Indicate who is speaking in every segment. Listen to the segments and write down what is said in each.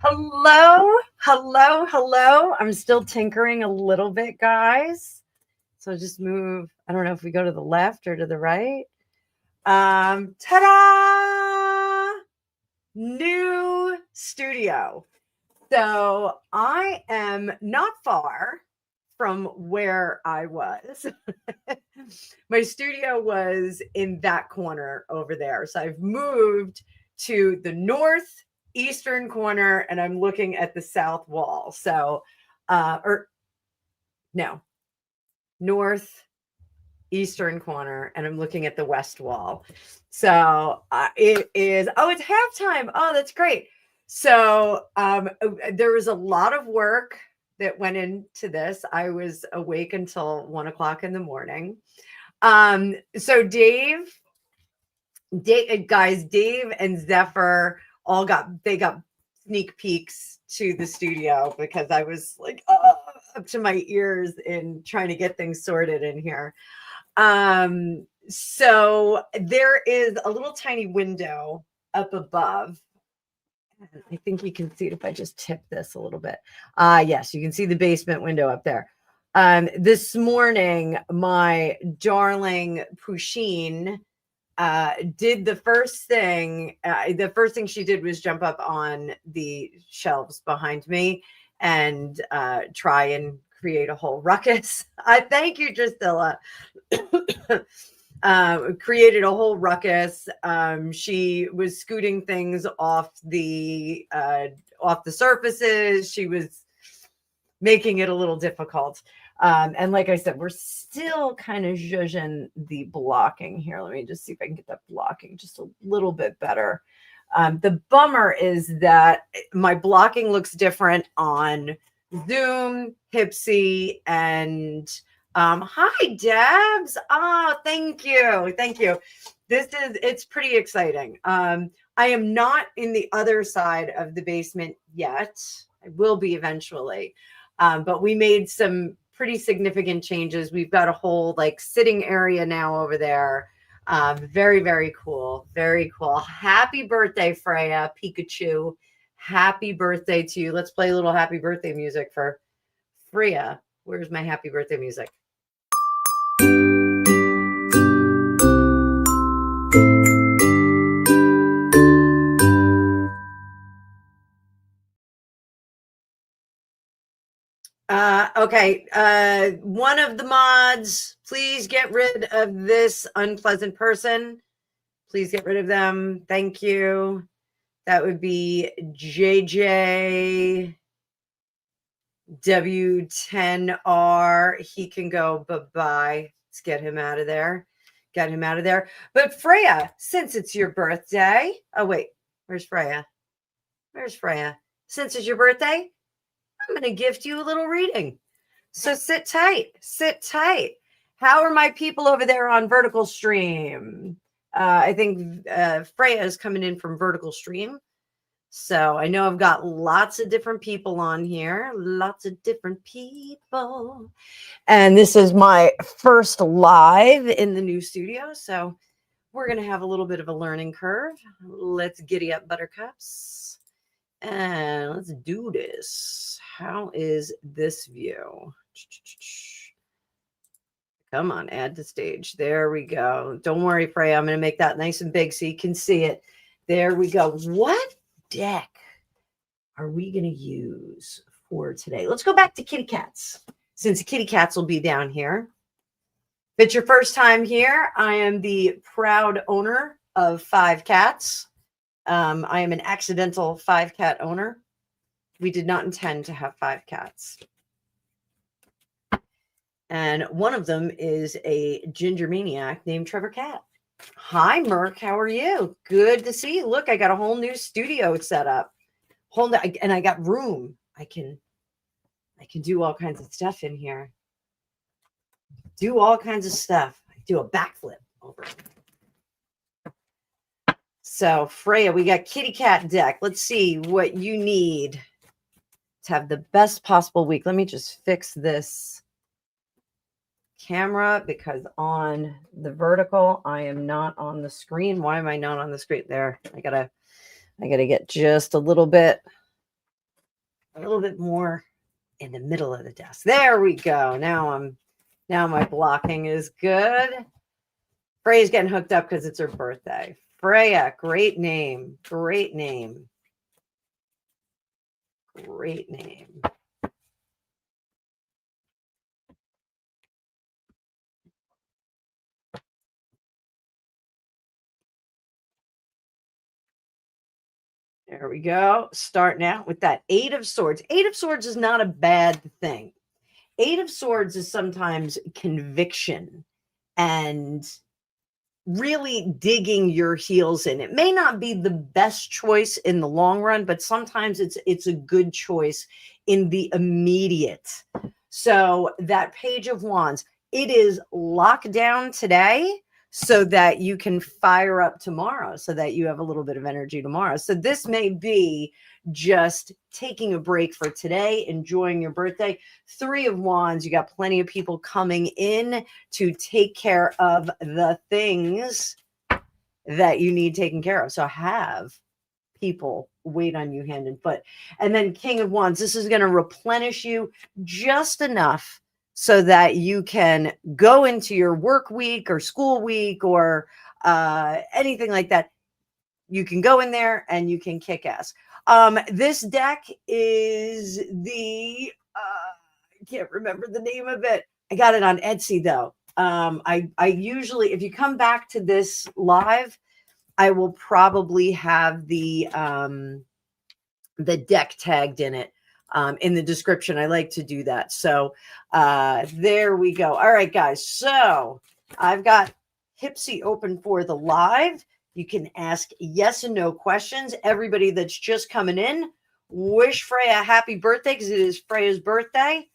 Speaker 1: Hello, hello, hello. I'm still tinkering a little bit, guys. So just move. I don't know if we go to the left or to the right. Ta-da! New studio. So I am not far from where I was. My studio was in that corner over there. So I've moved to the northeastern corner and I'm looking at the south wall. So, northeastern corner and I'm looking at the west wall. So it is, it's halftime. Oh, that's great. So there was a lot of work that went into this. I was awake until 1 o'clock in the morning. So Dave and Zephyr got sneak peeks to the studio because I was like up to my ears in trying to get things sorted in here. So there is a little tiny window up above. I think you can see it if I just tip this a little bit. Yes, you can see the basement window up there. This morning, my darling Pusheen did the first thing. The first thing she did was jump up on the shelves behind me and try and create a whole ruckus. Thank you, Drusilla. created a whole ruckus. She was scooting things off the surfaces. She was making it a little difficult. And like I said, we're still kind of zhuzhing the blocking here. Let me just see if I can get that blocking just a little bit better. The bummer is that my blocking looks different on Zoom, Hypsee, and hi, Debs. Oh, thank you. Thank you. It's pretty exciting. I am not in the other side of the basement yet. I will be eventually. But we made some pretty significant changes. We've got a whole like sitting area now over there. Very, very cool. Very cool. Happy birthday, Freya, Pikachu. Happy birthday to you. Let's play a little happy birthday music for Freya. Where's my happy birthday music? Okay. One of the mods, please get rid of this unpleasant person. Please get rid of them. Thank you. That would be JJ W10R. He can go bye-bye. Let's get him out of there. Get him out of there. But Freya, since it's your birthday. Oh, wait. Where's Freya? Where's Freya? Since it's your birthday, I'm going to gift you a little reading. So sit tight. Sit tight. How are my people over there on Vertical Stream? I think Freya is coming in from Vertical Stream. So I know I've got lots of different people on here. Lots of different people. And this is my first live in the new studio. So we're going to have a little bit of a learning curve. Let's giddy up, buttercups. And let's do this. How is this view? Come on, add to stage. There we go. Don't worry, Freya. I'm going to make that nice and big so you can see it. There we go. What deck are we going to use for today? Let's go back to kitty cats, since the kitty cats will be down here. If it's your first time here, I am the proud owner of 5 cats. I am an accidental 5-cat owner. We did not intend to have 5 cats. And one of them is a ginger maniac named Trevor Cat. Hi, Merc. How are you? Good to see you. Look, I got a whole new studio set up. And I got room. I can do all kinds of stuff in here. Do all kinds of stuff. I do a backflip over. So, Freya, we got kitty cat deck. Let's see what you need to have the best possible week. Let me just fix this camera because on the vertical, I am not on the screen. Why am I not on the screen? There, I gotta get just a little bit more in the middle of the desk. There we go. Now my blocking is good. Freya's getting hooked up because it's her birthday. Freya, great name. Great name. Great name. There we go. Starting out with that 8 of Swords. 8 of Swords is not a bad thing. 8 of Swords is sometimes conviction and really digging your heels in. It may not be the best choice in the long run, but sometimes it's a good choice in the immediate. So that Page of Wands, it is locked down today so that you can fire up tomorrow, so that you have a little bit of energy tomorrow. So this may be just taking a break for today, enjoying your birthday. 3 of Wands, you got plenty of people coming in to take care of the things that you need taken care of. So have people wait on you hand and foot. And then King of Wands, this is going to replenish you just enough so that you can go into your work week or school week or anything like that. You can go in there and you can kick ass. This deck is the, I can't remember the name of it. I got it on Etsy though. I usually, if you come back to this live, I will probably have the deck tagged in the description. I like to do that. So there we go. All right, guys. So I've got Hypsee open for the live. You can ask yes and no questions. Everybody that's just coming in, wish Freya a happy birthday because it is Freya's birthday.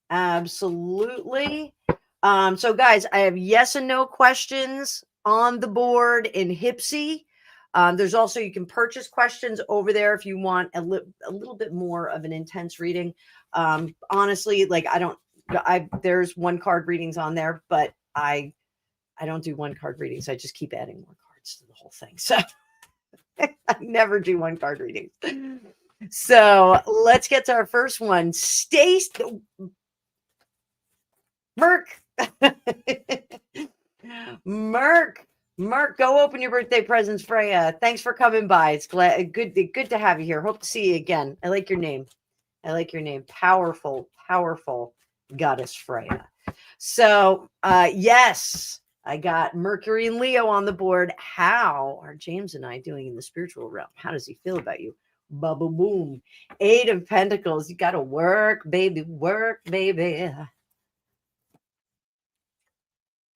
Speaker 1: Absolutely. So guys, I have yes and no questions on the board in Hypsee. There's also, you can purchase questions over there if you want a little bit more of an intense reading. Honestly, like there's one card readings on there, but I don't do one card readings. I just keep adding more cards to the whole thing. So I never do one card readings. So let's get to our first one. Merc. Merc, go open your birthday presents, Freya. Thanks for coming by. It's good to have you here. Hope to see you again. I like your name. Powerful goddess Freya. So yes, I got Mercury and Leo on the board. How are James and I doing in the spiritual realm? How does he feel about you? Bubble boom. 8 of Pentacles. You got to work, baby. Work, baby.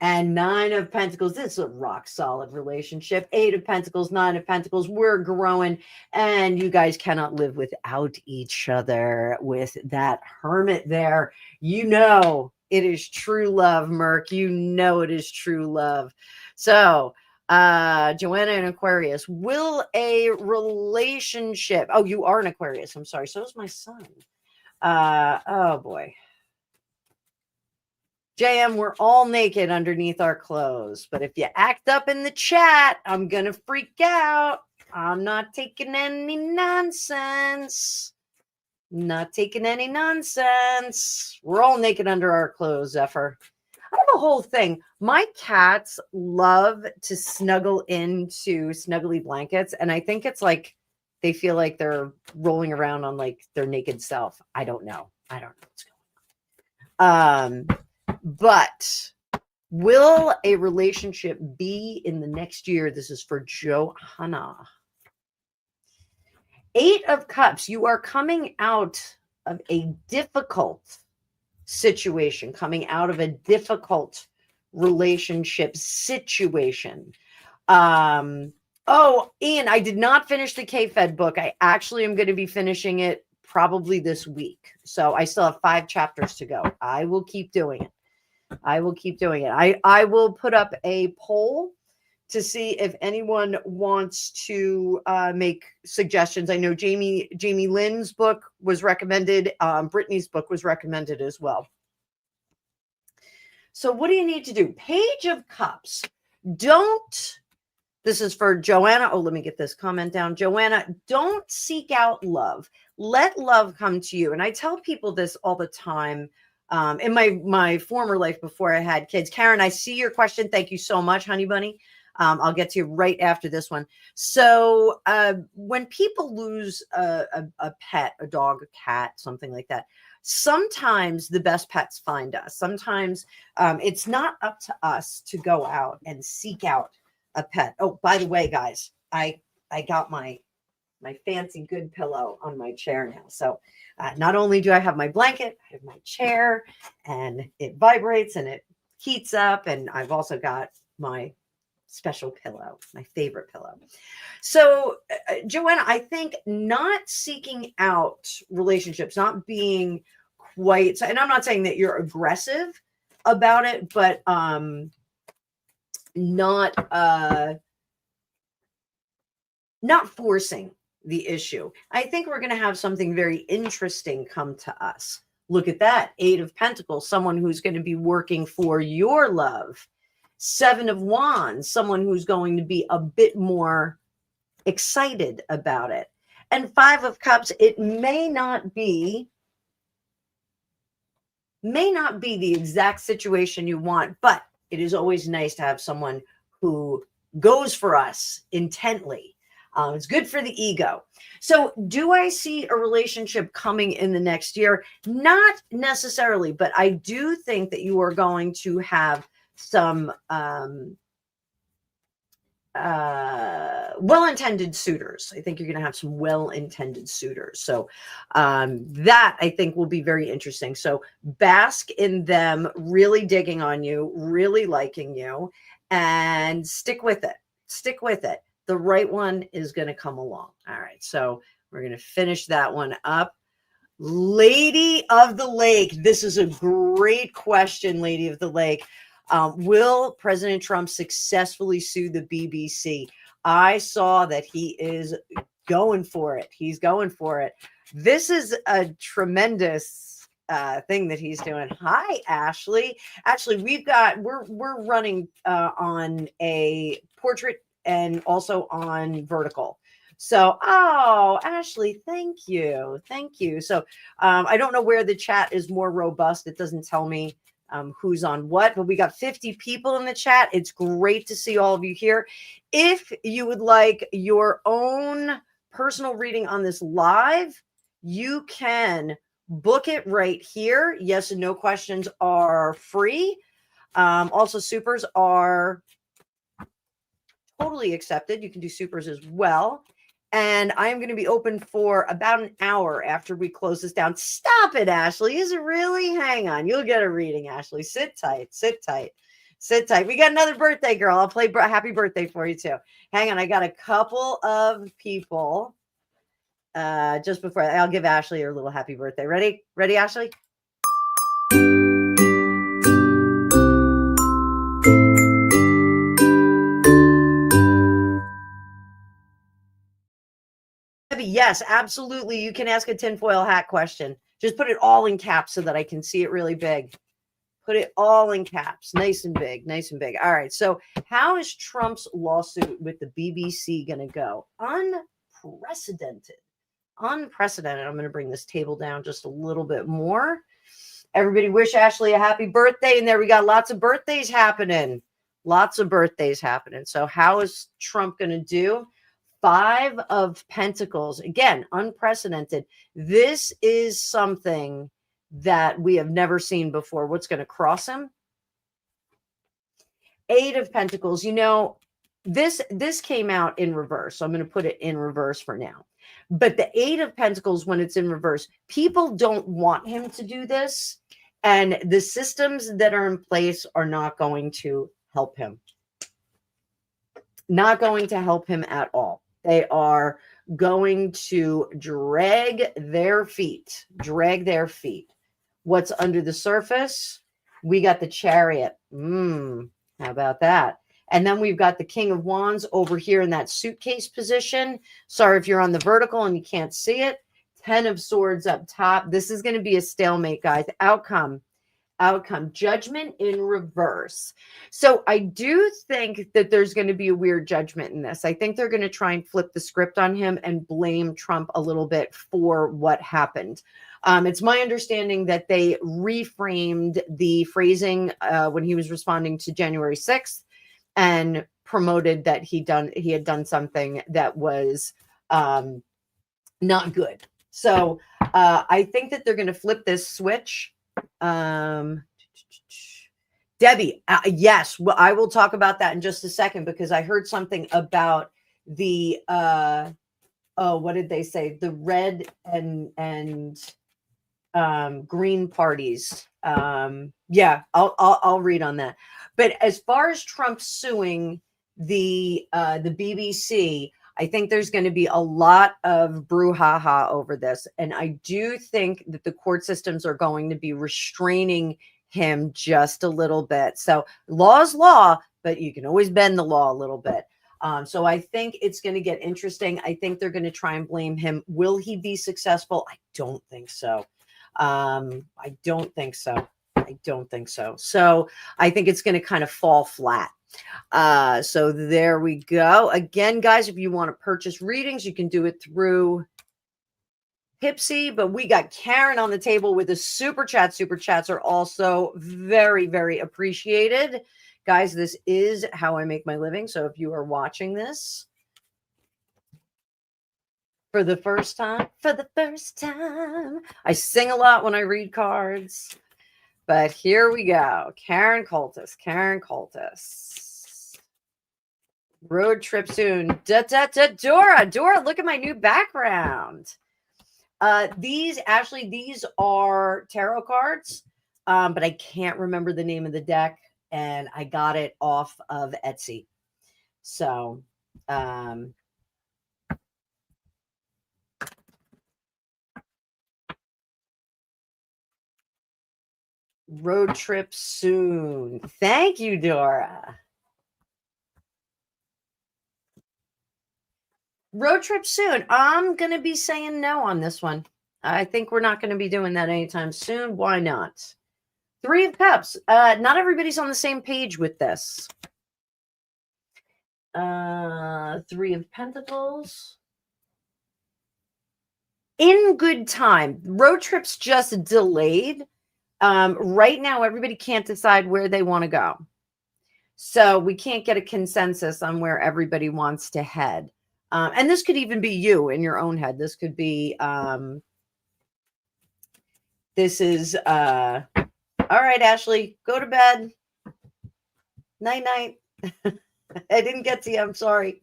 Speaker 1: And 9 of Pentacles. This is a rock solid relationship. 8 of Pentacles, 9 of Pentacles. We're growing, and you guys cannot live without each other. With that Hermit there, you know it is true love, Merc. You know it is true love. So, Joanna and Aquarius. Will a relationship? Oh, you are an Aquarius. I'm sorry. So is my son. Oh boy. JM, we're all naked underneath our clothes. But if you act up in the chat, I'm going to freak out. I'm not taking any nonsense. Not taking any nonsense. We're all naked under our clothes, Zephyr. I have a whole thing. My cats love to snuggle into snuggly blankets. And I think it's like they feel like they're rolling around on like their naked self. I don't know what's going on. But will a relationship be in the next year? This is for Johanna. 8 of Cups. You are coming out of a difficult situation, coming out of a difficult relationship situation. Oh, Ian, I did not finish the K-Fed book. I actually am going to be finishing it probably this week. So I still have 5 chapters to go. I will keep doing it. I will put up a poll to see if anyone wants to make suggestions. I know Jamie Lynn's book was recommended. Brittany's book was recommended as well. So what do you need to do? Page of Cups. This is for Joanna. Oh, let me get this comment down. Joanna, don't seek out love. Let love come to you. And I tell people this all the time. In my former life before I had kids. Karen, I see your question. Thank you so much, honey bunny. I'll get to you right after this one. So when people lose a pet, a dog, a cat, something like that, sometimes the best pets find us. Sometimes it's not up to us to go out and seek out a pet. Oh, by the way, guys, I got my fancy good pillow on my chair now. So not only do I have my blanket, I have my chair, and it vibrates and it heats up. And I've also got my special pillow, my favorite pillow. So Joanna, I think not seeking out relationships, not being quite, and I'm not saying that you're aggressive about it, but not forcing the issue. I think we're going to have something very interesting come to us. Look at that. 8 of Pentacles, someone who's going to be working for your love. 7 of Wands, someone who's going to be a bit more excited about it. And 5 of Cups, it may not be the exact situation you want, but it is always nice to have someone who goes for us intently. It's good for the ego. So do I see a relationship coming in the next year? Not necessarily, but I do think that you are going to have some well-intended suitors. I think you're going to have some well-intended suitors. So that I think will be very interesting. So bask in them really digging on you, really liking you, and stick with it. Stick with it. The right one is going to come along. All right. So we're going to finish that one up. Lady of the Lake. This is a great question, Lady of the Lake. Will President Trump successfully sue the BBC? I saw that he is going for it. He's going for it. This is a tremendous thing that he's doing. Hi, Ashley. Actually, we're running on a portrait and also on vertical. So, oh, Ashley, thank you. Thank you. So I don't know where the chat is more robust. It doesn't tell me who's on what, but we got 50 people in the chat. It's great to see all of you here. If you would like your own personal reading on this live, you can book it right here. Yes and no questions are free. Also, supers are totally accepted. You can do supers as well. And I am going to be open for about an hour after we close this down. Stop it, Ashley. Is it really? Hang on. You'll get a reading, Ashley. Sit tight. Sit tight. Sit tight. We got another birthday girl. I'll play happy birthday for you too. Hang on. I got a couple of people just before. I'll give Ashley her little happy birthday. Ready? Ready, Ashley? Yes, absolutely. You can ask a tinfoil hat question. Just put it all in caps so that I can see it really big. Put it all in caps, nice and big, nice and big. All right. So how is Trump's lawsuit with the BBC going to go? Unprecedented. Unprecedented. I'm going to bring this table down just a little bit more. Everybody wish Ashley a happy birthday. And there we got lots of birthdays happening. Lots of birthdays happening. So how is Trump going to do? 5 of Pentacles. Again, unprecedented. This is something that we have never seen before. What's going to cross him? 8 of Pentacles. You know, this came out in reverse. So I'm going to put it in reverse for now. But the 8 of Pentacles, when it's in reverse, people don't want him to do this. And the systems that are in place are not going to help him. Not going to help him at all. They are going to drag their feet. Drag their feet. What's under the surface? We got the Chariot. How about that? And then we've got the King of Wands over here in that suitcase position. Sorry if you're on the vertical and you can't see it. 10 of Swords up top. This is going to be a stalemate, guys. Outcome. Judgment in reverse. So I do think that there's going to be a weird judgment in this. I think they're going to try and flip the script on him and blame Trump a little bit for what happened. It's my understanding that they reframed the phrasing when he was responding to January 6th and promoted that he had done something that was not good. So I think that they're going to flip this switch. Debbie, yes, well, I will talk about that in just a second because I heard something about the what did they say? The red and green parties. Yeah, I'll read on that. But as far as Trump suing the BBC, I think there's going to be a lot of brouhaha over this. And I do think that the court systems are going to be restraining him just a little bit. So law is law, but you can always bend the law a little bit. So I think it's going to get interesting. I think they're going to try and blame him. Will he be successful? I don't think so. I don't think so. So I think it's going to kind of fall flat. So there we go. Again, guys, if you want to purchase readings, you can do it through Hypsee, but we got Karen on the table with a super chat. Super chats are also very, very appreciated. Guys, this is how I make my living. So if you are watching this, For the first time. For the first time. I sing a lot when I read cards. But here we go. Karen Cultus. Karen Cultus. Road trip soon. Dora. Dora, look at my new background. These are tarot cards. But I can't remember the name of the deck. And I got it off of Etsy. So, road trip soon. Thank you, Dora. Road trip soon. I'm going to be saying no on this one. I think we're not going to be doing that anytime soon. Why not? 3 of Cups. Not everybody's on the same page with this. 3 of Pentacles. In good time. Road trip's just delayed. Right now, everybody can't decide where they want to go. So we can't get a consensus on where everybody wants to head. And this could even be you in your own head. This could be, this is, all right, Ashley, go to bed. Night. I didn't get to you. I'm sorry.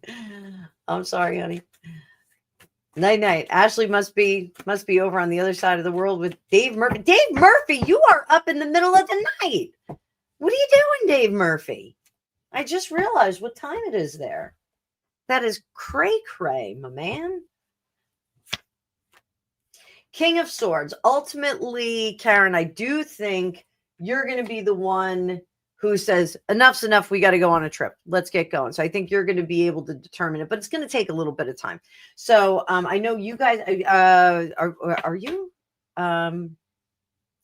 Speaker 1: I'm sorry, honey. Night. Ashley must be over on the other side of the world with Dave Murphy. Dave Murphy, you are up in the middle of the night. What are you doing, Dave Murphy? I just realized what time it is there. That is cray, my man. King of Swords. Ultimately, Karen, I do think you're going to be the one who says, enough's enough. We got to go on a trip. Let's get going. So I think you're going to be able to determine it, but it's going to take a little bit of time. So I know you guys, are you?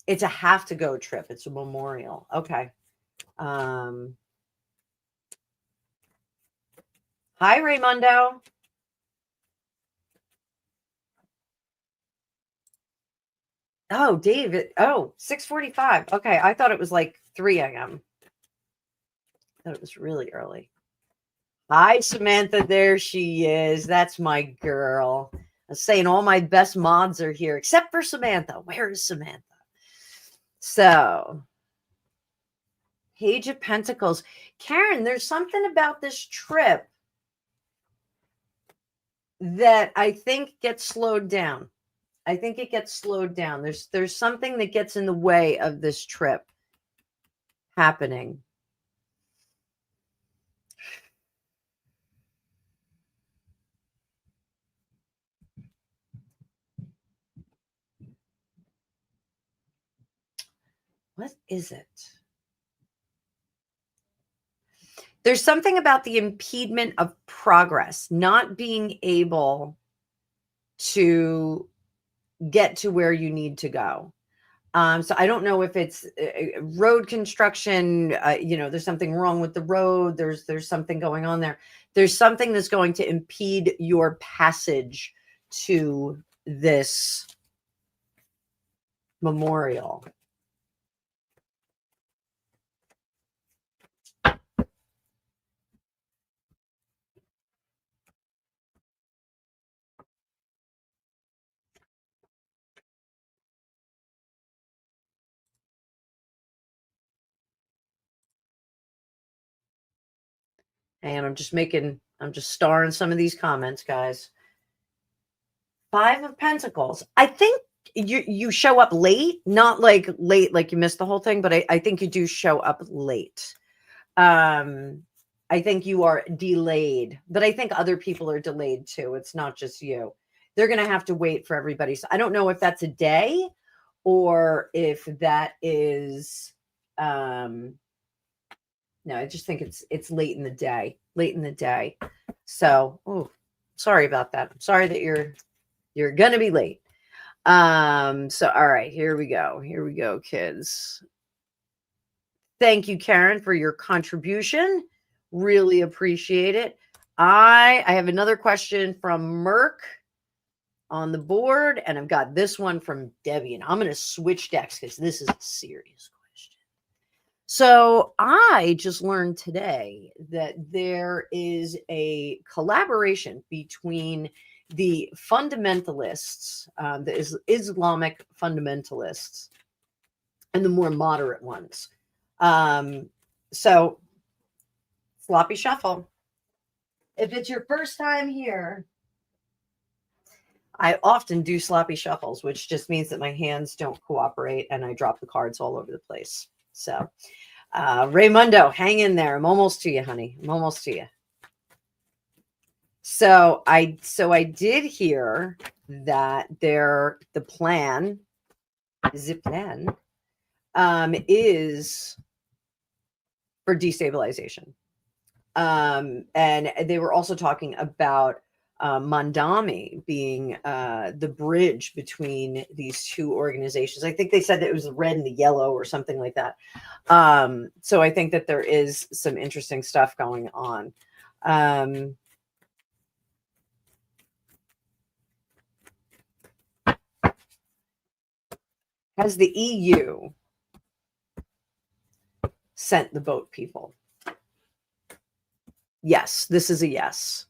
Speaker 1: It's a have to go trip. It's a memorial. Okay. Hi, Raymundo. Oh, David. Oh, 6:45. Okay. I thought it was like 3 a.m. I thought it was really early. Hi, Samantha. There she is. That's my girl. I was saying all my best mods are here, except for Samantha. Where is Samantha? So, Page of Pentacles. Karen, there's something about this trip that I think gets slowed down. I think it gets slowed down. There's something that gets in the way of this trip happening. What is it? There's something about the impediment of progress, not being able to get to where you need to go. So I don't know if it's road construction, there's something wrong with the road. There's something going on there. There's something that's going to impede your passage to this memorial. And I'm just starring some of these comments, guys. 5 of Pentacles. I think you show up late, not like late, like you missed the whole thing, but I think you do show up late. I think you are delayed, but I think other people are delayed too. It's not just you. They're going to have to wait for everybody. So I don't know if that's a day or if that is, no, I just think it's late in the day. So, oh, sorry about that. I'm sorry that you're going to be late. So, all right, here we go, kids. Thank you, Karen, for your contribution. Really appreciate it. I have another question from Merck on the board, and I've got this one from Debbie, and I'm going to switch decks because this is a serious question. So I just learned today that there is a collaboration between the fundamentalists, the Islamic fundamentalists, and the more moderate ones. So sloppy shuffle. If it's your first time here, I often do sloppy shuffles, which just means that my hands don't cooperate and I drop the cards all over the place. So, Raymundo, hang in there. I'm almost to you, honey. I'm almost to you. So I did hear that the plan is for destabilization. And they were also talking about Mandami being the bridge between these two organizations. I think they said that it was the red and the yellow or something like that. So I think that there is some interesting stuff going on. Has the EU sent the boat people? Yes, this is a yes.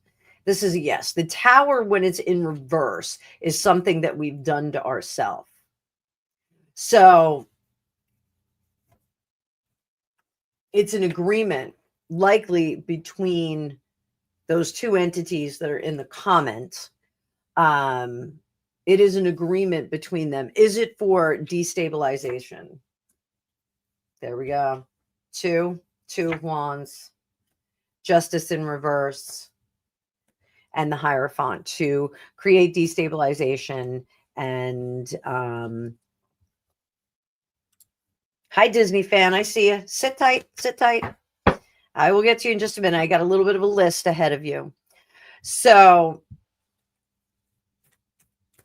Speaker 1: This is a yes. The tower, when it's in reverse, is something that we've done to ourselves. So it's an agreement likely between those two entities that are in the comment. It is an agreement between them. Is it for destabilization? There we go. Two of wands, justice in reverse, and the Hierophant to create destabilization. And hi, Disney fan. I see you. Sit tight. Sit tight. I will get to you in just a minute. I got a little bit of a list ahead of you. So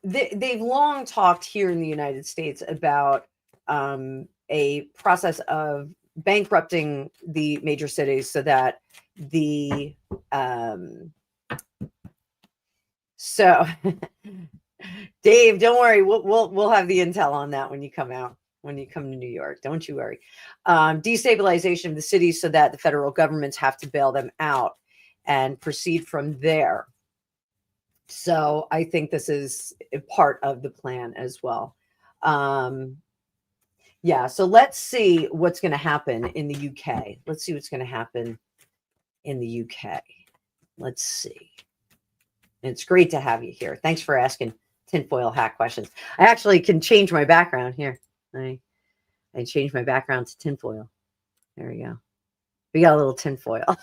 Speaker 1: they've long talked here in the United States about a process of bankrupting the major cities so that so Dave, don't worry, we'll have the intel on that when you come out, when you come to New York. Don't you worry. Destabilization of the cities so that the federal governments have to bail them out and proceed from there. So I think this is a part of the plan as well. Yeah, so let's see what's going to happen in the UK. Let's see what's going to happen in the UK. Let's see. It's great to have you here. Thanks for asking tinfoil hat questions. I actually can change my background here. I changed my background to tinfoil. There we go. We got a little tinfoil.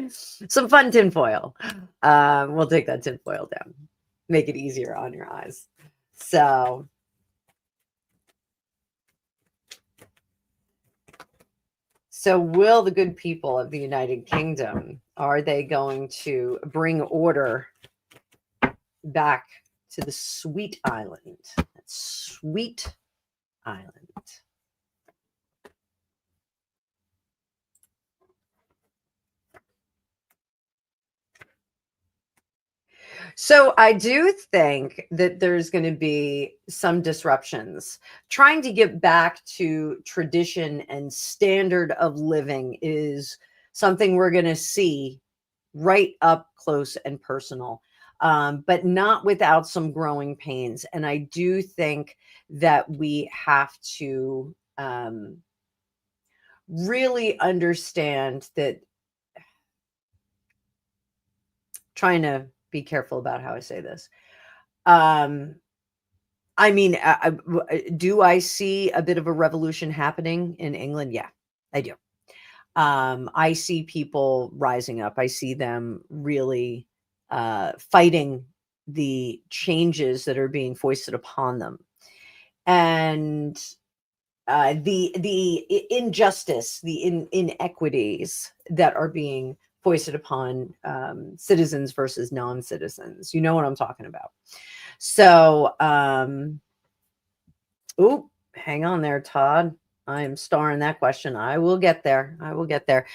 Speaker 1: Some fun tinfoil. We'll take that tinfoil down. Make it easier on your eyes. So will the good people of the United Kingdom, are they going to bring order back to the sweet island? That sweet island. So I do think that there's going to be some disruptions. Trying to get back to tradition and standard of living is something we're going to see right up close and personal, but not without some growing pains. And I do think that we have to really understand that, trying to be careful about how I say this. I mean, do I see a bit of a revolution happening in England? Yeah, I do. I see people rising up. I see them really fighting the changes that are being foisted upon them. And the injustice, the inequities that are being foisted upon citizens versus non-citizens. You know what I'm talking about. So, hang on there, Todd. I'm starring that question. I will get there. I will get there.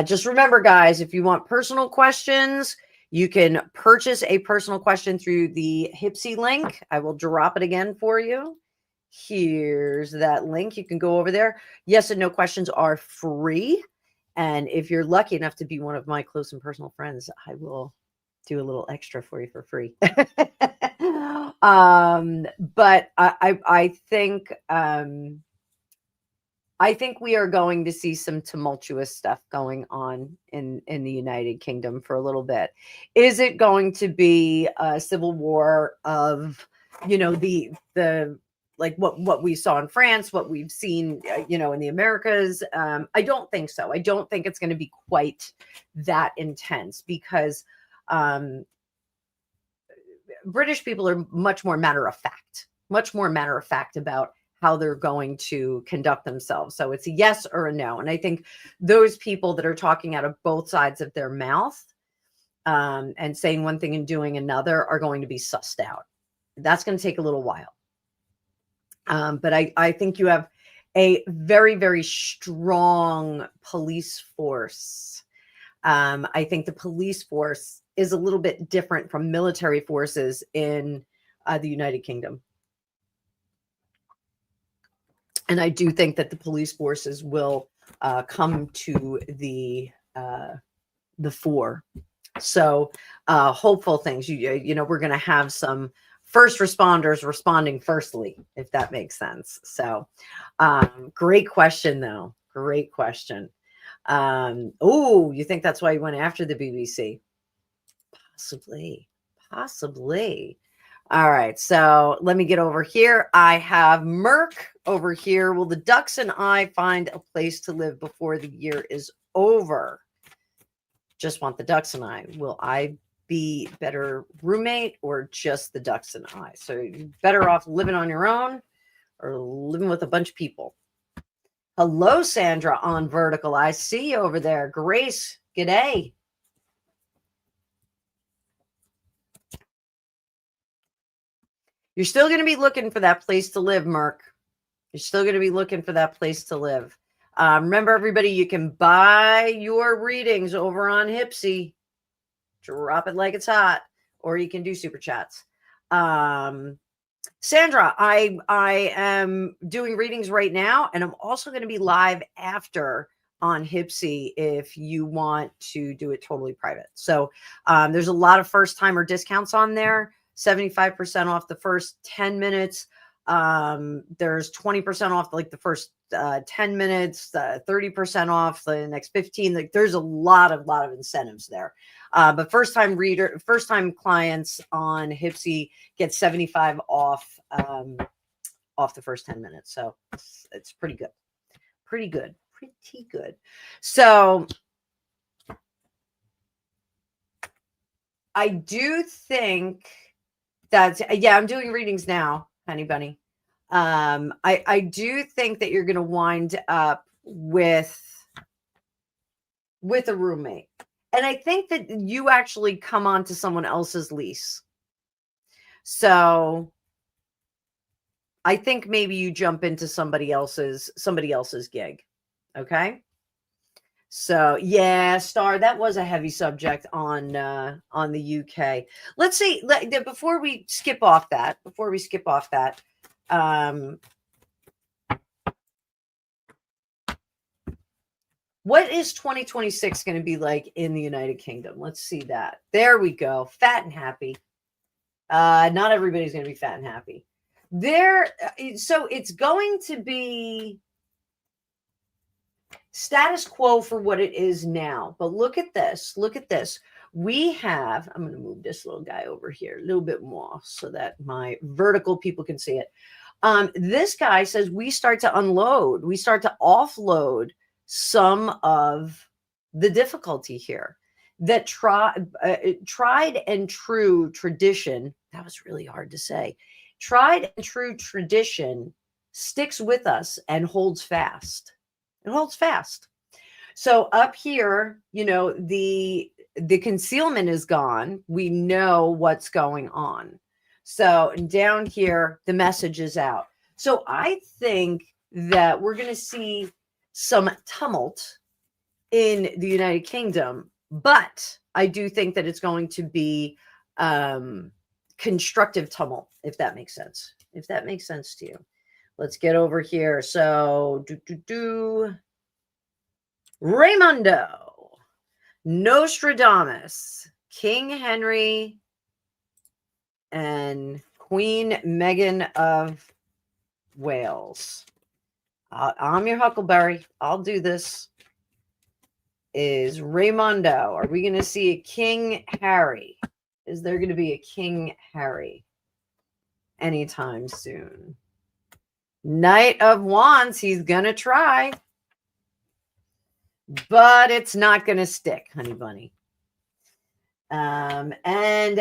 Speaker 1: Just remember, guys, if you want personal questions, you can purchase a personal question through the Hypsee link. I will drop it again for you. Here's that link. You can go over there. Yes and no questions are free. And if you're lucky enough to be one of my close and personal friends, I will Do a little extra for you for free. But I think we are going to see some tumultuous stuff going on in the United Kingdom for a little bit. Is it going to be a civil war of, the like what we saw in France, what we've seen, in the Americas? I don't think so. I don't think it's going to be quite that intense because British people are much more matter of fact about how they're going to conduct themselves. So it's a yes or a no. And I think those people that are talking out of both sides of their mouth and saying one thing and doing another are going to be sussed out. That's going to take a little while. But I think you have a very, very strong police force. I think the police force is a little bit different from military forces in the United Kingdom. And I do think that the police forces will come to the fore. So hopeful things. We're going to have some first responders responding firstly, if that makes sense. So great question, though. Great question. You think that's why you went after the BBC? Possibly. All right, so let me get over here. I have Merck over here. Will the ducks and I find a place to live before the year is over? Just want the ducks and I. Will I be better roommate or just the ducks and I? So you're better off living on your own or living with a bunch of people. Hello, Sandra on Vertical. I see you over there. Grace, g'day. You're still going to be looking for that place to live, Merck. You're still going to be looking for that place to live. Remember, everybody, you can buy your readings over on Hypsee. Drop it like it's hot. Or you can do super chats. Sandra, I am doing readings right now, and I'm also going to be live after on Hypsee if you want to do it totally private. So there's a lot of first-timer discounts on there. 75% off the first 10 minutes. There's 20% off like the first 10 minutes, 30% off the next 15. Like there's a lot of incentives there. But first time clients on Hypsee get 75 off the first 10 minutes. So it's pretty good. Pretty good. So I do think that's, I'm doing readings now, honey bunny. I do think that you're going to wind up with a roommate. And I think that you actually come onto someone else's lease. So I think maybe you jump into somebody else's gig. Okay. So yeah, Star, that was a heavy subject on the UK. Let's see, before we skip off that, what is 2026 going to be like in the United Kingdom? Let's see that. There we go. Fat and happy. Not everybody's going to be fat and happy. So it's going to be status quo for what it is now. But look at this. We have, I'm going to move this little guy over here a little bit more so that my vertical people can see it. This guy says we start to unload, we start to offload some of the difficulty here. That tried and true tradition, that was really hard to say. Tried and true tradition sticks with us and holds fast. It holds fast. So up here, the concealment is gone. We know what's going on. So down here, the message is out. So I think that we're going to see some tumult in the United Kingdom, but I do think that it's going to be constructive tumult, if that makes sense. If that makes sense to you. Let's get over here. So, Raymundo, Nostradamus, King Henry and Queen Meghan of Wales. I'm your Huckleberry. I'll do this. Is Raymondo. Are we going to see a King Harry? Is there going to be a King Harry anytime soon? Knight of Wands. He's going to try. But it's not going to stick, honey bunny. And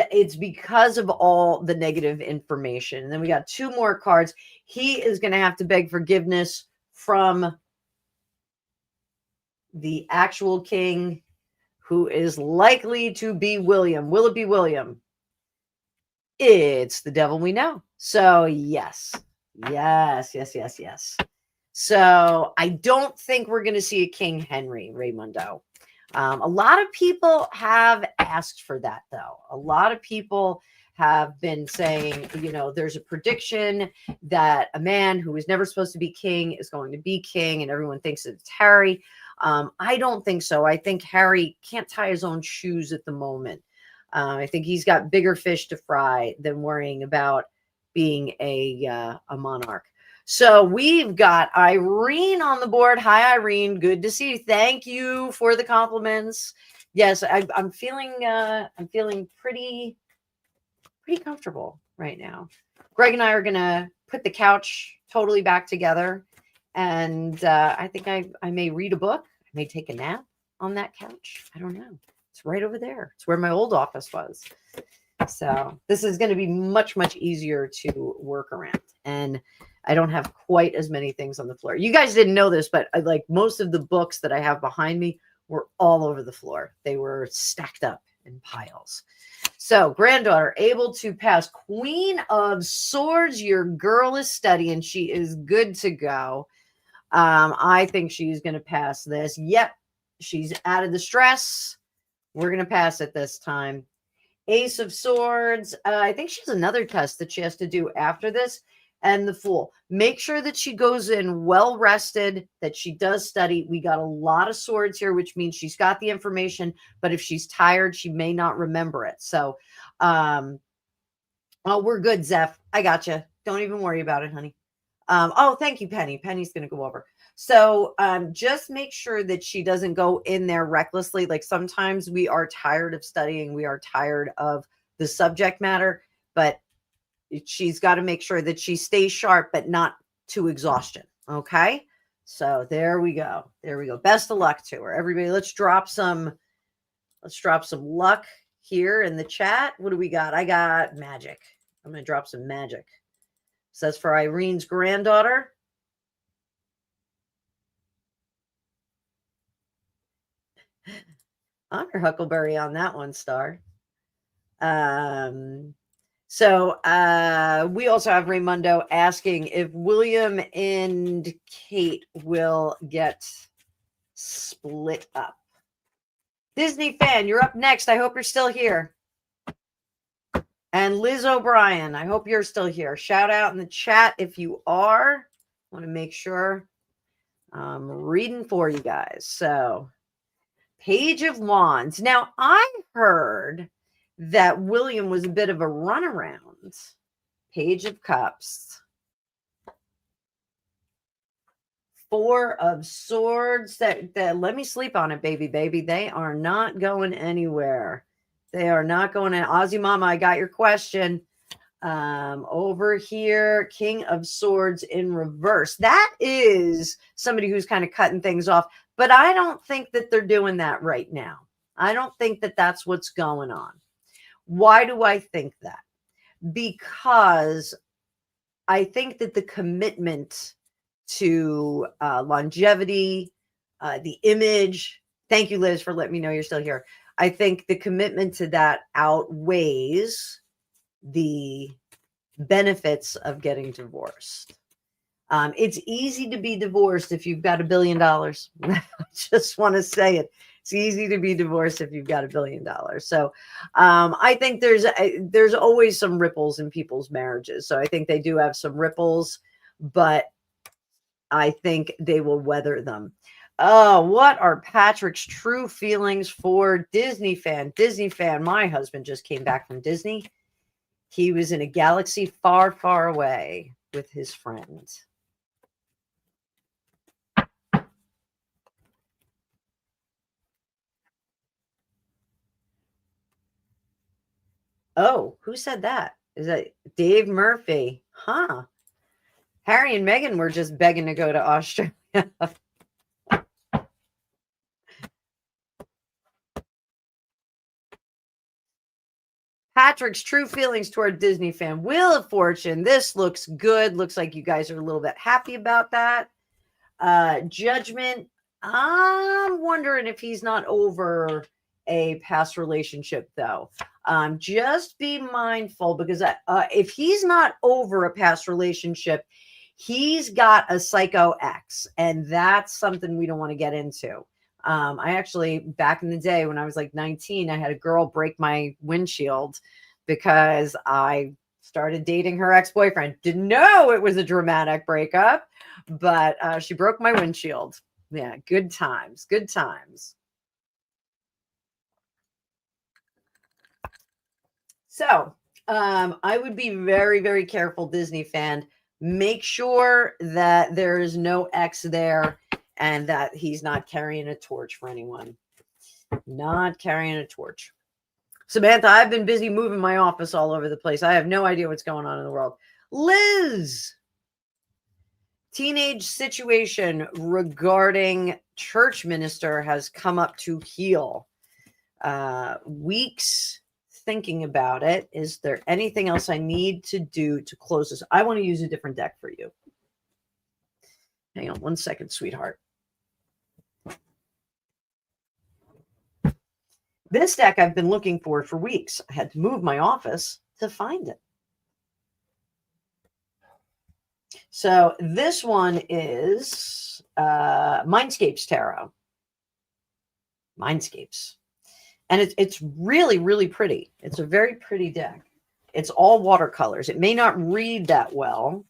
Speaker 1: it's because of all the negative information. And then we got 2 more cards. He is going to have to beg forgiveness from the actual king, who is likely to be William. Will it be William? It's the devil we know. So yes. So I don't think we're going to see a King Henry, Raymondo. A lot of people have asked for that, though. A lot of people have been saying, there's a prediction that a man who was never supposed to be king is going to be king, and everyone thinks it's Harry. I don't think so. I think Harry can't tie his own shoes at the moment. I think he's got bigger fish to fry than worrying about being a monarch. So we've got Irene on the board. Hi, Irene. Good to see you. Thank you for the compliments. Yes, I'm feeling pretty comfortable right now. Greg and I are gonna put the couch totally back together, and I think I may read a book. I may take a nap on that couch. I don't know. It's right over there. It's where my old office was. So this is going to be much, much easier to work around. And I don't have quite as many things on the floor. You guys didn't know this, but most of the books that I have behind me were all over the floor. They were stacked up in piles. So granddaughter able to pass. Queen of Swords. Your girl is studying. She is good to go. I think she's going to pass this. Yep. She's out of the stress. We're going to pass it this time. Ace of Swords. I think she has another test that she has to do after this. And the Fool. Make sure that she goes in well rested, that she does study. We got a lot of swords here, which means she's got the information, but if she's tired, she may not remember it. So, we're good, Zeph. I got you. Don't even worry about it, honey. Thank you, Penny. Penny's going to go over. So just make sure that she doesn't go in there recklessly. Like sometimes we are tired of studying. We are tired of the subject matter, but she's got to make sure that she stays sharp, but not to exhaustion. Okay. So there we go. There we go. Best of luck to her. Everybody, let's drop some luck here in the chat. What do we got? I got magic. I'm going to drop some magic. So that's for Irene's granddaughter. I'm your Huckleberry on that one, Star. So we also have Raymondo asking if William and Kate will get split up. Disney fan, you're up next. I hope you're still here. And Liz O'Brien, I hope you're still here. Shout out in the chat if you are. I want to make sure I'm reading for you guys. So, Page of Wands. Now, I heard that William was a bit of a runaround. Page of Cups. 4 of Swords. That let me sleep on it, baby. They are not going anywhere. They are not going in. Aussie Mama, I got your question. Over here, King of Swords in reverse. That is somebody who's kind of cutting things off, but I don't think that they're doing that right now. I don't think that that's what's going on. Why do I think that? Because I think that the commitment to longevity, the image. Thank you, Liz, for letting me know you're still here. I think the commitment to that outweighs the benefits of getting divorced. It's easy to be divorced if you've got $1 billion. I just want to say it. It's easy to be divorced if you've got $1 billion. So I think there's always some ripples in people's marriages. So I think they do have some ripples, but I think they will weather them. Oh, what are Patrick's true feelings for Disney fan? Disney fan. My husband just came back from Disney. He was in a galaxy far, far away with his friends. Oh, who said that? Is that Dave Murphy? Huh. Harry and Meghan were just begging to go to Australia. Patrick's true feelings toward Disney fan. Wheel of Fortune. This looks good. Looks like you guys are a little bit happy about that. Judgment. I'm wondering if he's not over a past relationship, though. Just be mindful, because if he's not over a past relationship, he's got a psycho ex, and that's something we don't want to get into. I actually, back in the day when I was like 19, I had a girl break my windshield because I started dating her ex-boyfriend. Didn't know it was a dramatic breakup, but she broke my windshield. Yeah, good times, good times. So I would be very, very careful, Disney fan. Make sure that there is no ex there and that he's not carrying a torch for anyone. Not carrying a torch. Samantha, I've been busy moving my office all over the place. I have no idea what's going on in the world. Liz, teenage situation regarding church minister has come up to heel. Weeks thinking about it. Is there anything else I need to do to close this? I want to use a different deck for you. Hang on one second, sweetheart. This deck I've been looking for weeks. I had to move my office to find it. So this one is Mindscapes Tarot. Mindscapes. And it's really, really pretty. It's a very pretty deck. It's all watercolors. It may not read that well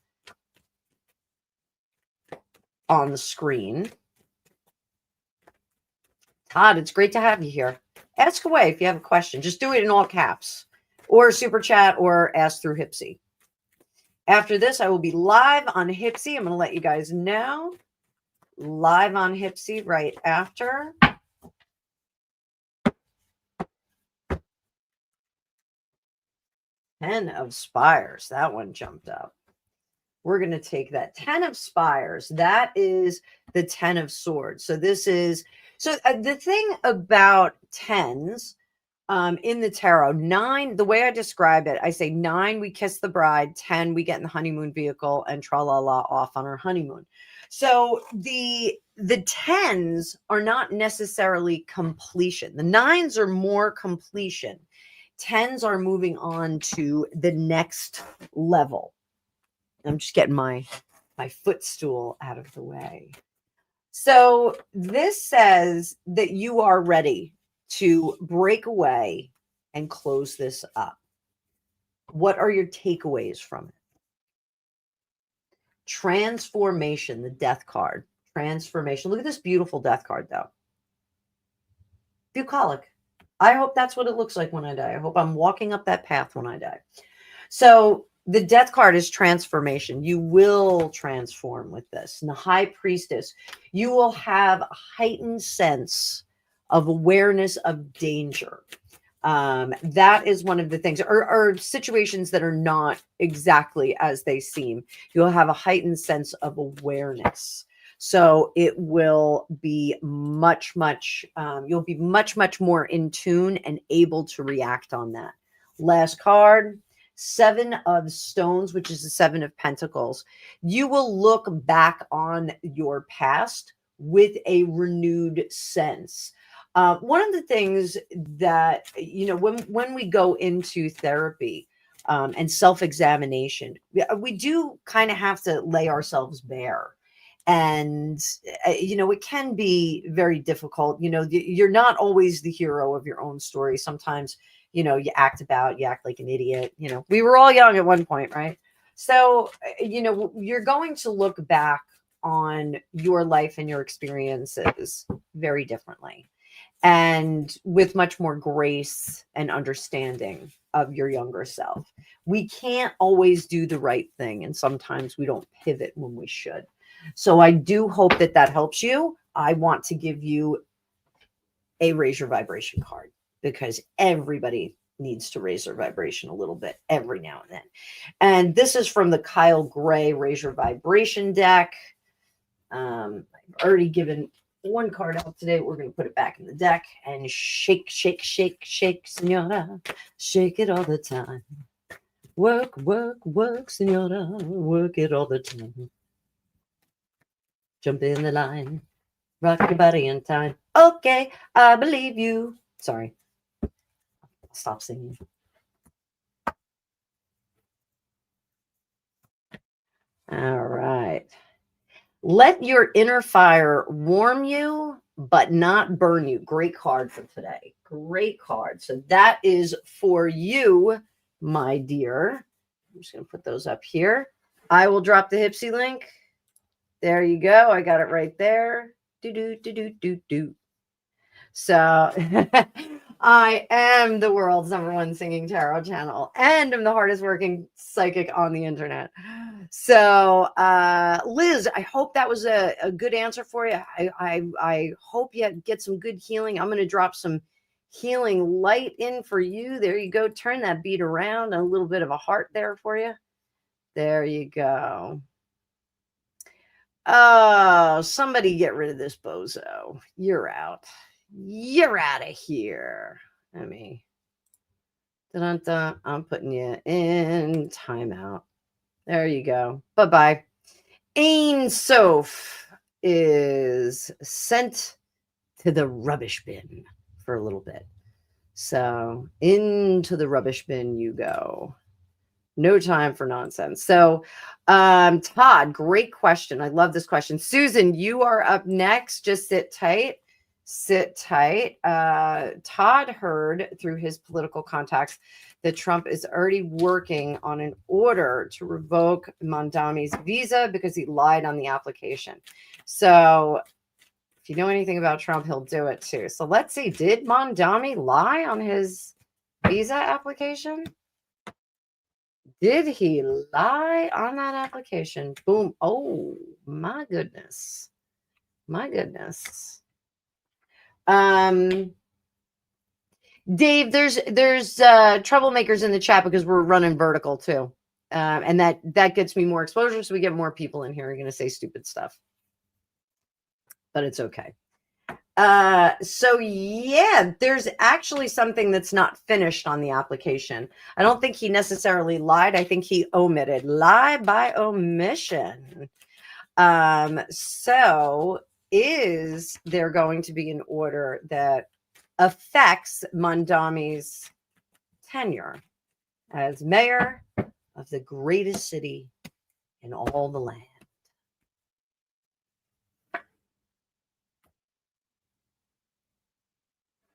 Speaker 1: on the screen. Todd, it's great to have you here. Ask away if you have a question. Just do it in all caps, or super chat, or ask through Hypsee. After this, I will be live on Hypsee. I'm going to let you guys know. Live on Hypsee right after. Ten of Spires. That one jumped up. We're going to take that. 10 of Spires. That is the 10 of Swords. So this is... So the thing about tens in the tarot, 9, the way I describe it, I say 9, we kiss the bride, 10, we get in the honeymoon vehicle, and tra-la-la off on our honeymoon. So the 10s are not necessarily completion. The 9s are more completion. 10s are moving on to the next level. I'm just getting my footstool out of the way. So this says that you are ready to break away and close this up. What are your takeaways from it? Transformation, the Death card. Transformation. Look at this beautiful Death card, though. Bucolic. I hope that's what it looks like when I die. I hope I'm walking up that path when I die. So the Death card is transformation. You will transform with this. And the High Priestess, you will have a heightened sense of awareness of danger. That is one of the things, or situations that are not exactly as they seem. You'll have a heightened sense of awareness. So it will be much, you'll be much more in tune and able to react on that. Last card. 7 of Stones, which is the 7 of Pentacles. You will look back on your past with a renewed sense. One of the things that, you know, when we go into therapy and self-examination, we do kind of have to lay ourselves bare. And, you know, it can be very difficult. You know, you're not always the hero of your own story. Sometimes, you know, you act like an idiot. You know, we were all young at one point, right? So, you know, you're going to look back on your life and your experiences very differently, and with much more grace and understanding of your younger self. We can't always do the right thing, and sometimes we don't pivot when we should. So I do hope that that helps you. I want to give you a raise your vibration card, because everybody needs to raise their vibration a little bit every now and then. And this is from the Kyle Gray Raise Your Vibration deck. I've already given one card out today. We're going to put it back in the deck and shake, shake, shake, shake, senora. Shake it all the time. Work, work, work, senora. Work it all the time. Jump in the line. Rock your body in time. Okay, I believe you. Sorry. I'll stop singing. All right. Let your inner fire warm you, but not burn you. Great card for today. Great card. So that is for you, my dear. I'm just going to put those up here. I will drop the Hypsee link. There you go. I got it right there. Do. So I am the world's #1 singing tarot channel, and I'm the hardest working psychic on the internet. So Liz, I hope that was a good answer for you. I hope you get some good healing. I'm going to drop some healing light in for you. There you go. Turn that bead around. A little bit of a heart there for you. There you go. Oh, somebody get rid of this bozo. You're out. You're out of here. Let me. Dun-dun-dun. I'm putting you in timeout. There you go. Bye-bye. Ain Soph is sent to the rubbish bin for a little bit. So into the rubbish bin you go. No time for nonsense. So Todd, great question. I love this question. Susan, you are up next. Just sit tight. Sit tight. Todd heard through his political contacts that Trump is already working on an order to revoke Mondami's visa because he lied on the application. So if you know anything about Trump, he'll do it too. So let's see. Did Mondami lie on his visa application? Did he lie on that application? Boom. Oh, my goodness. My goodness. Dave, there's troublemakers in the chat because we're running vertical too. And that gets me more exposure, so we get more people in here who are going to say stupid stuff. But it's okay. So yeah, there's actually something that's not finished on the application. I don't think he necessarily lied. I think he omitted. Lie by omission. So is there going to be an order that affects Mondami's tenure as mayor of the greatest city in all the land?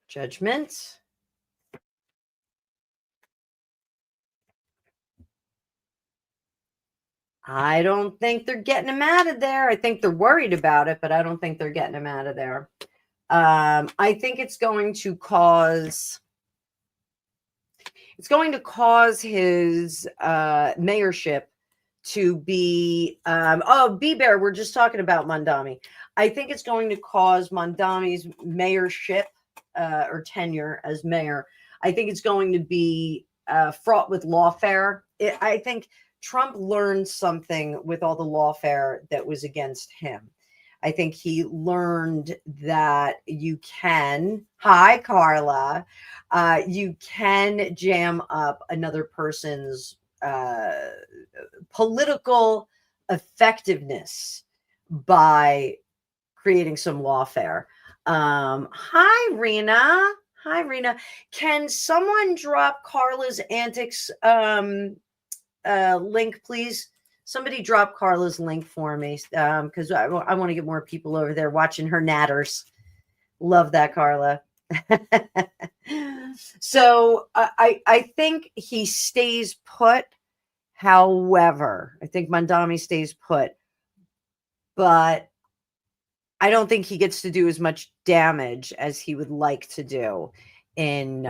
Speaker 1: Judgment. I don't think they're getting him out of there. I think they're worried about it, but I don't think they're getting him out of there. I think it's going to cause his mayorship to be B-Bear, we're just talking about Mondami. I think it's going to cause Mondami's mayorship or tenure as mayor. I think it's going to be fraught with lawfare. I think Trump learned something with all the lawfare that was against him. I think he learned that you can, hi, Carla, you can jam up another person's political effectiveness by creating some lawfare. Hi, Rena. Hi, Rena. Can someone drop Carla's antics link, please? Somebody drop Carla's link for me, because I want to get more people over there watching her natters. Love that, Carla. So I think he stays put. However, I think Mondami stays put. but I don't think he gets to do as much damage as he would like to do in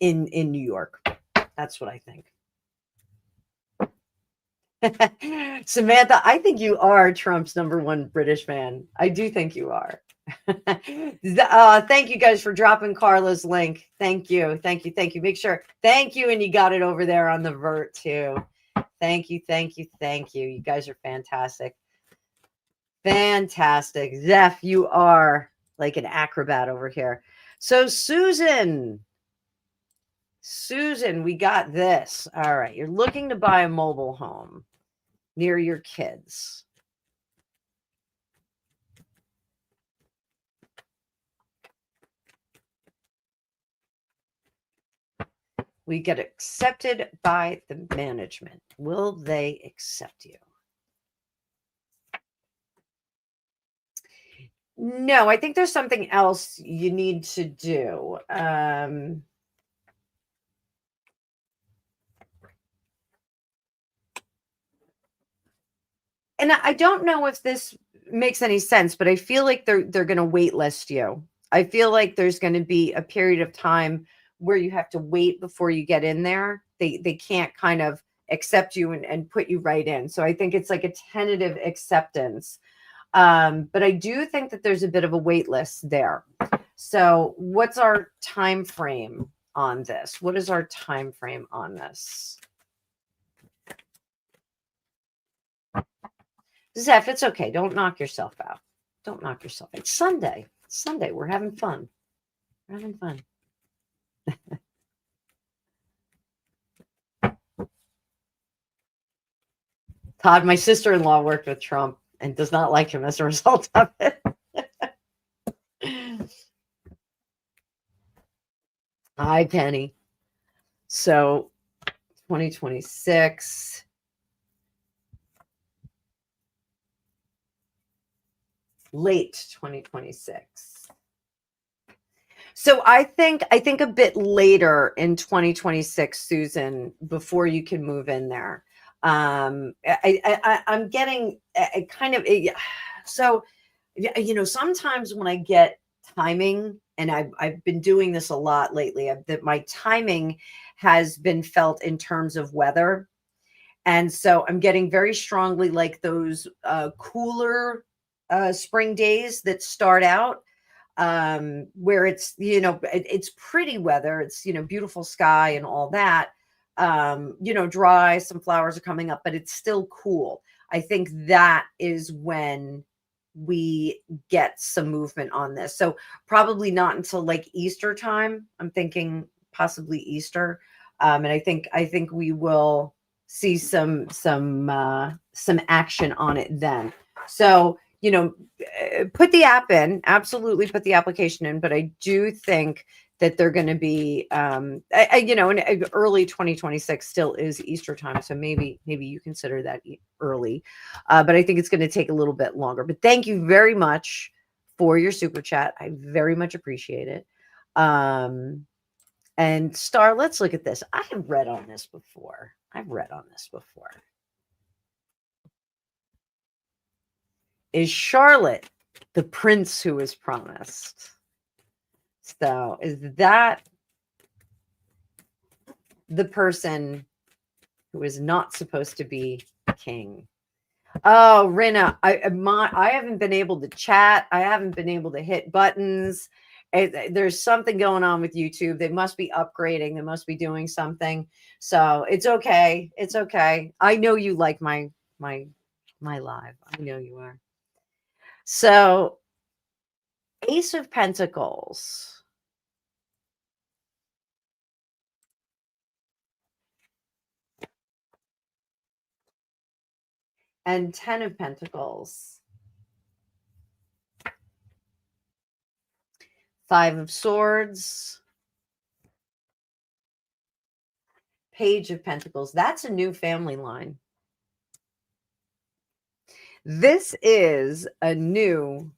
Speaker 1: New York. That's what I think. Samantha, I think you are Trump's #1 British fan. I do think you are. Thank you guys for dropping Carla's link. Thank you. Thank you. Thank you. Make sure. Thank you. And you got it over there on the vert too. Thank you. Thank you. Thank you. You guys are fantastic. Fantastic. Zeph, you are like an acrobat over here. So Susan, we got this. All right. You're looking to buy a mobile home near your kids. We get accepted by the management. Will they accept you? No, I think there's something else you need to do. And I don't know if this makes any sense, but I feel like they're going to wait list you. I feel like there's going to be a period of time where you have to wait before you get in there. They can't kind of accept you and put you right in. So I think it's like a tentative acceptance. But I do think that there's a bit of a wait list there. So what's our time frame on this? What is our time frame on this? Zeph, it's okay. Don't knock yourself out. Don't knock yourself out. It's Sunday. It's Sunday. We're having fun. We're having fun. Todd, my sister-in-law worked with Trump and does not like him as a result of it. Hi, Penny. So 2026. Late 2026. So I think a bit later in 2026, Susan, before you can move in there. I'm getting a kind of so, you know, sometimes when I get timing, and I've been doing this a lot lately, that my timing has been felt in terms of weather. And so I'm getting very strongly like those cooler spring days that start out where it's, you know, it's pretty weather. It's, you know, beautiful sky and all that. You know, dry, some flowers are coming up, but it's still cool. I think that is when we get some movement on this. So probably not until like Easter time. I'm thinking possibly Easter. And I think we will see some action on it then. So, you know, put the app in, absolutely put the application in, but I do think that they're going to be, you know, in early 2026 still is Easter time. So maybe you consider that early, but I think it's going to take a little bit longer. But thank you very much for your super chat. I very much appreciate it. And Star, let's look at this. I have read on this before. Is Charlotte the prince who was promised? So is that the person who is not supposed to be king? Oh, Rina, I haven't been able to chat. I haven't been able to hit buttons. There's something going on with YouTube. They must be upgrading. They must be doing something. So it's okay. It's okay. I know you like my live. I know you are. So Ace of Pentacles. And 10 of Pentacles. 5 of Swords. Page of Pentacles. That's a new family line. This is a new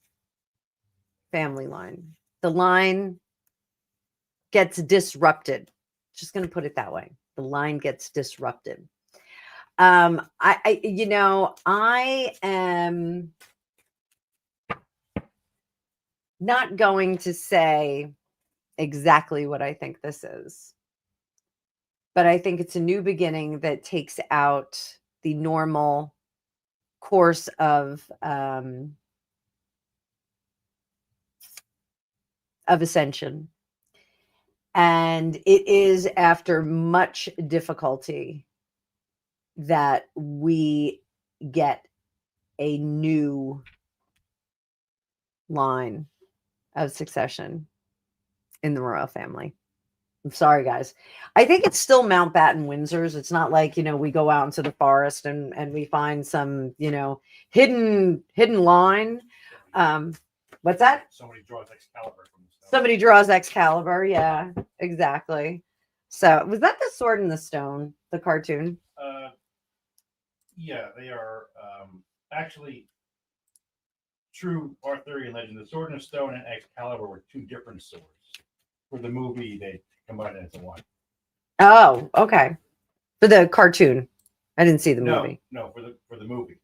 Speaker 1: family line. The line gets disrupted. Just going to put it that way. The line gets disrupted. I am not going to say exactly what I think this is, but I think it's a new beginning that takes out the normal course of ascension. And it is after much difficulty that we get a new line of succession in the royal family. I'm sorry, guys. I think it's still Mountbatten Windsors. It's not like, we go out into the forest and we find some, hidden line. What's that?
Speaker 2: Somebody draws Excalibur from the stone.
Speaker 1: Somebody draws Excalibur. Yeah, exactly. So was that the Sword in the Stone, the cartoon?
Speaker 2: Yeah, they are actually true Arthurian legend. The Sword in the Stone and Excalibur were two different swords. For the movie, they combined it into one.
Speaker 1: Oh, okay. For the cartoon, I didn't see the movie.
Speaker 2: No, for the movie.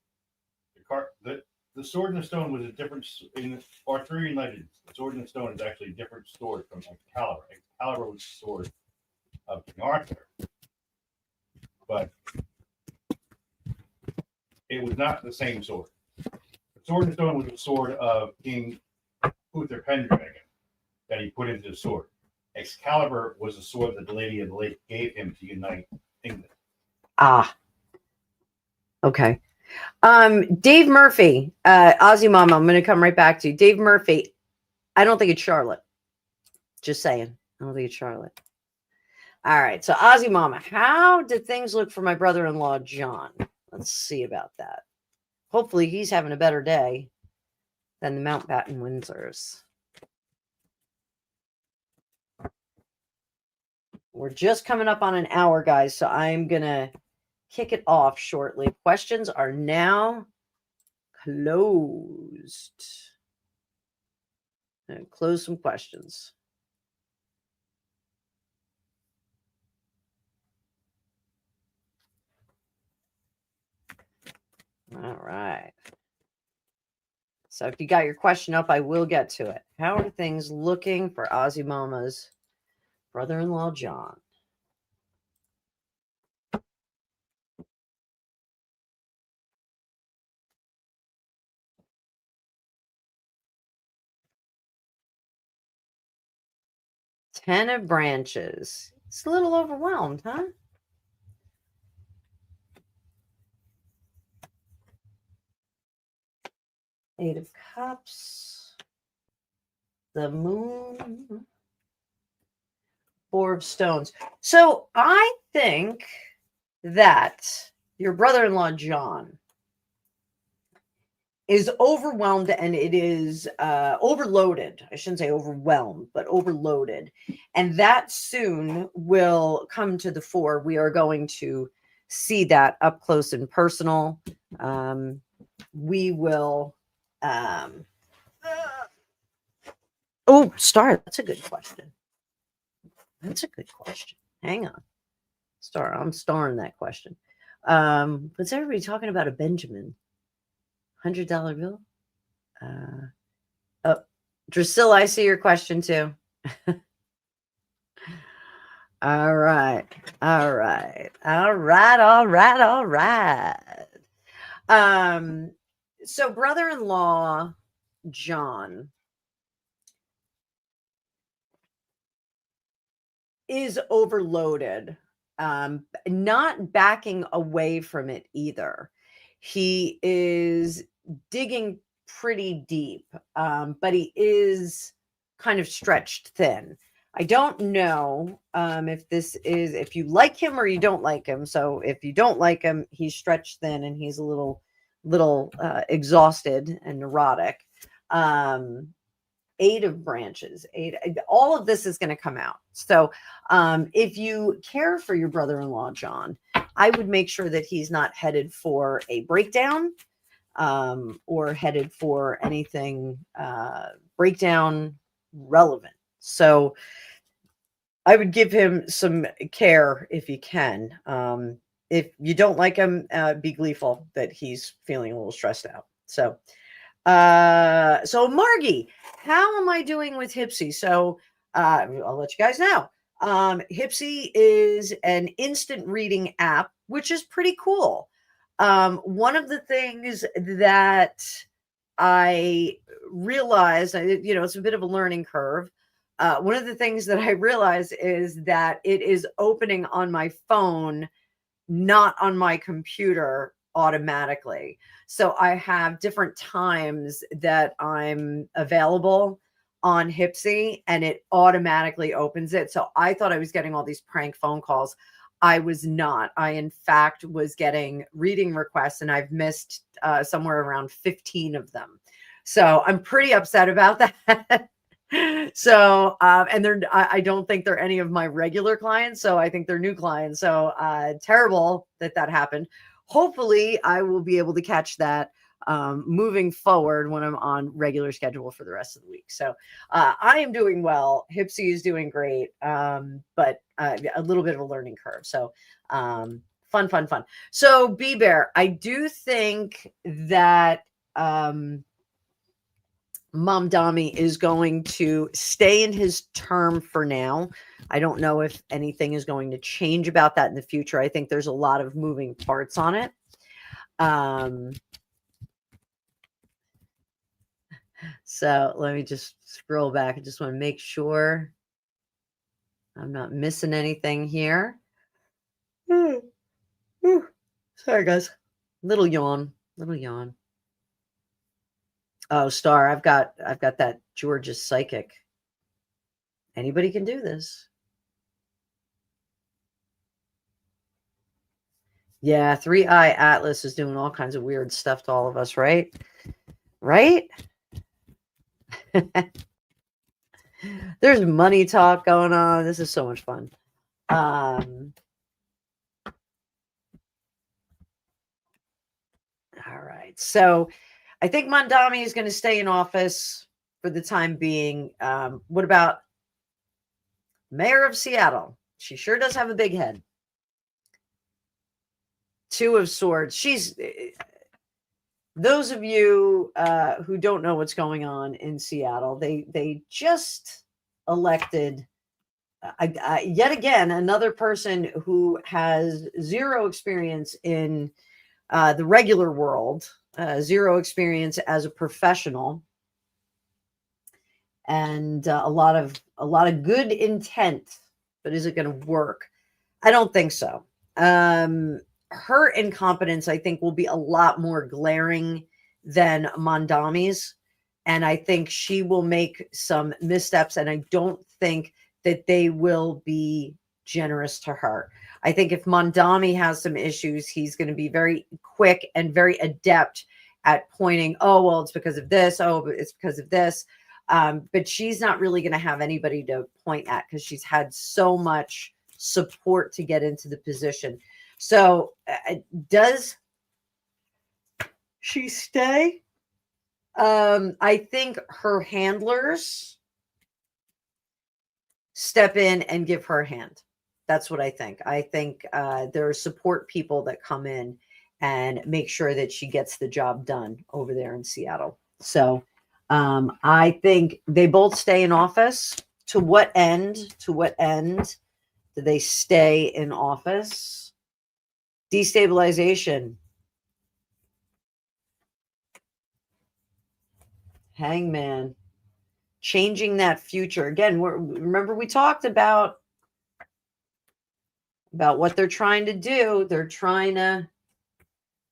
Speaker 2: The Sword in the Stone was a different in Arthurian legends. The Sword in the Stone is actually a different sword from Excalibur. Excalibur was the sword of King Arthur, but it was not the same sword. The Sword in the Stone was the sword of King Uther Pendragon that he put into the sword. Excalibur was the sword that the Lady of the Lake gave him to unite England.
Speaker 1: Ah, okay. Dave Murphy, Aussie Mama, I'm going to come right back to you. Dave Murphy, I don't think it's Charlotte. Just saying. I don't think it's Charlotte. All right. So, Aussie Mama, how did things look for my brother-in-law, John? Let's see about that. Hopefully, he's having a better day than the Mountbatten Windsors. We're just coming up on an hour, guys, so I'm going to kick it off shortly. Questions are now closed. And close some questions. All right. So if you got your question up, I will get to it. How are things looking for Aussie Mama's brother-in-law, John? Ten of branches. It's a little overwhelmed, huh? Eight of Cups. The Moon. Four of Stones. So I think that your brother-in-law, John, is overwhelmed, and it is overloaded. I shouldn't say overwhelmed, but overloaded. And that soon will come to the fore. We are going to see that up close and personal. We will. Oh, Star, that's a good question. That's a good question. Hang on. Star, I'm starring that question. What's everybody talking about a Benjamin? $100 bill? Oh, Drusilla, I see your question too. All right. So brother-in-law John is overloaded, not backing away from it either. He is digging pretty deep, but he is kind of stretched thin. I don't know if you like him or you don't like him. So if you don't like him, he's stretched thin and he's a little exhausted and neurotic. Eight of branches, all of this is going to come out. So if you care for your brother-in-law, John, I would make sure that he's not headed for a breakdown or headed for anything breakdown relevant. So I would give him some care if you can. if you don't like him, be gleeful that he's feeling a little stressed out. So Margie, how am I doing with Hypsee? So I'll let you guys know. Hypsee is an instant reading app, which is pretty cool. One of the things that I realized, it's a bit of a learning curve. One of the things that I realized is that it is opening on my phone, not on my computer automatically. So I have different times that I'm available on Hypsee and it automatically opens it. So I thought I was getting all these prank phone calls. I was not. I, in fact, was getting reading requests and I've missed somewhere around 15 of them. So I'm pretty upset about that. So and I don't think they're any of my regular clients, so I think they're new clients. So terrible that happened. Hopefully I will be able to catch that moving forward when I'm on regular schedule for the rest of the week. So I am doing well. Hypsee is doing great, but a little bit of a learning curve. So fun. So B Bear, I do think that Mom Dami is going to stay in his term for now. I don't know if anything is going to change about that in the future. I think there's a lot of moving parts on it. So let me just scroll back. I just want to make sure I'm not missing anything here. Sorry, guys. Little yawn. Oh, Star, I've got that Georgia psychic. Anybody can do this. Yeah, 3-Eye Atlas is doing all kinds of weird stuff to all of us, right? Right? There's money talk going on. This is so much fun. All right. So I think Mandami is going to stay in office for the time being. What about Mayor of Seattle? She sure does have a big head. 2 of Swords. She's those of you who don't know what's going on in Seattle, they just elected yet again another person who has zero experience in the regular world, zero experience as a professional, and a lot of good intent. But is it going to work? I don't think so. Her incompetence, I think, will be a lot more glaring than Mandami's. And I think she will make some missteps. And I don't think that they will be generous to her. I think if Mandami has some issues, he's going to be very quick and very adept at pointing, oh, well, it's because of this. Oh, it's because of this. But she's not really going to have anybody to point at because she's had so much support to get into the position. So does she stay? I think her handlers step in and give her a hand. That's what I think. I think there are support people that come in and make sure that she gets the job done over there in Seattle. So I think they both stay in office. To what end? To what end do they stay in office? Destabilization. Hangman. Changing that future. Again, remember we talked about what they're trying to do. They're trying to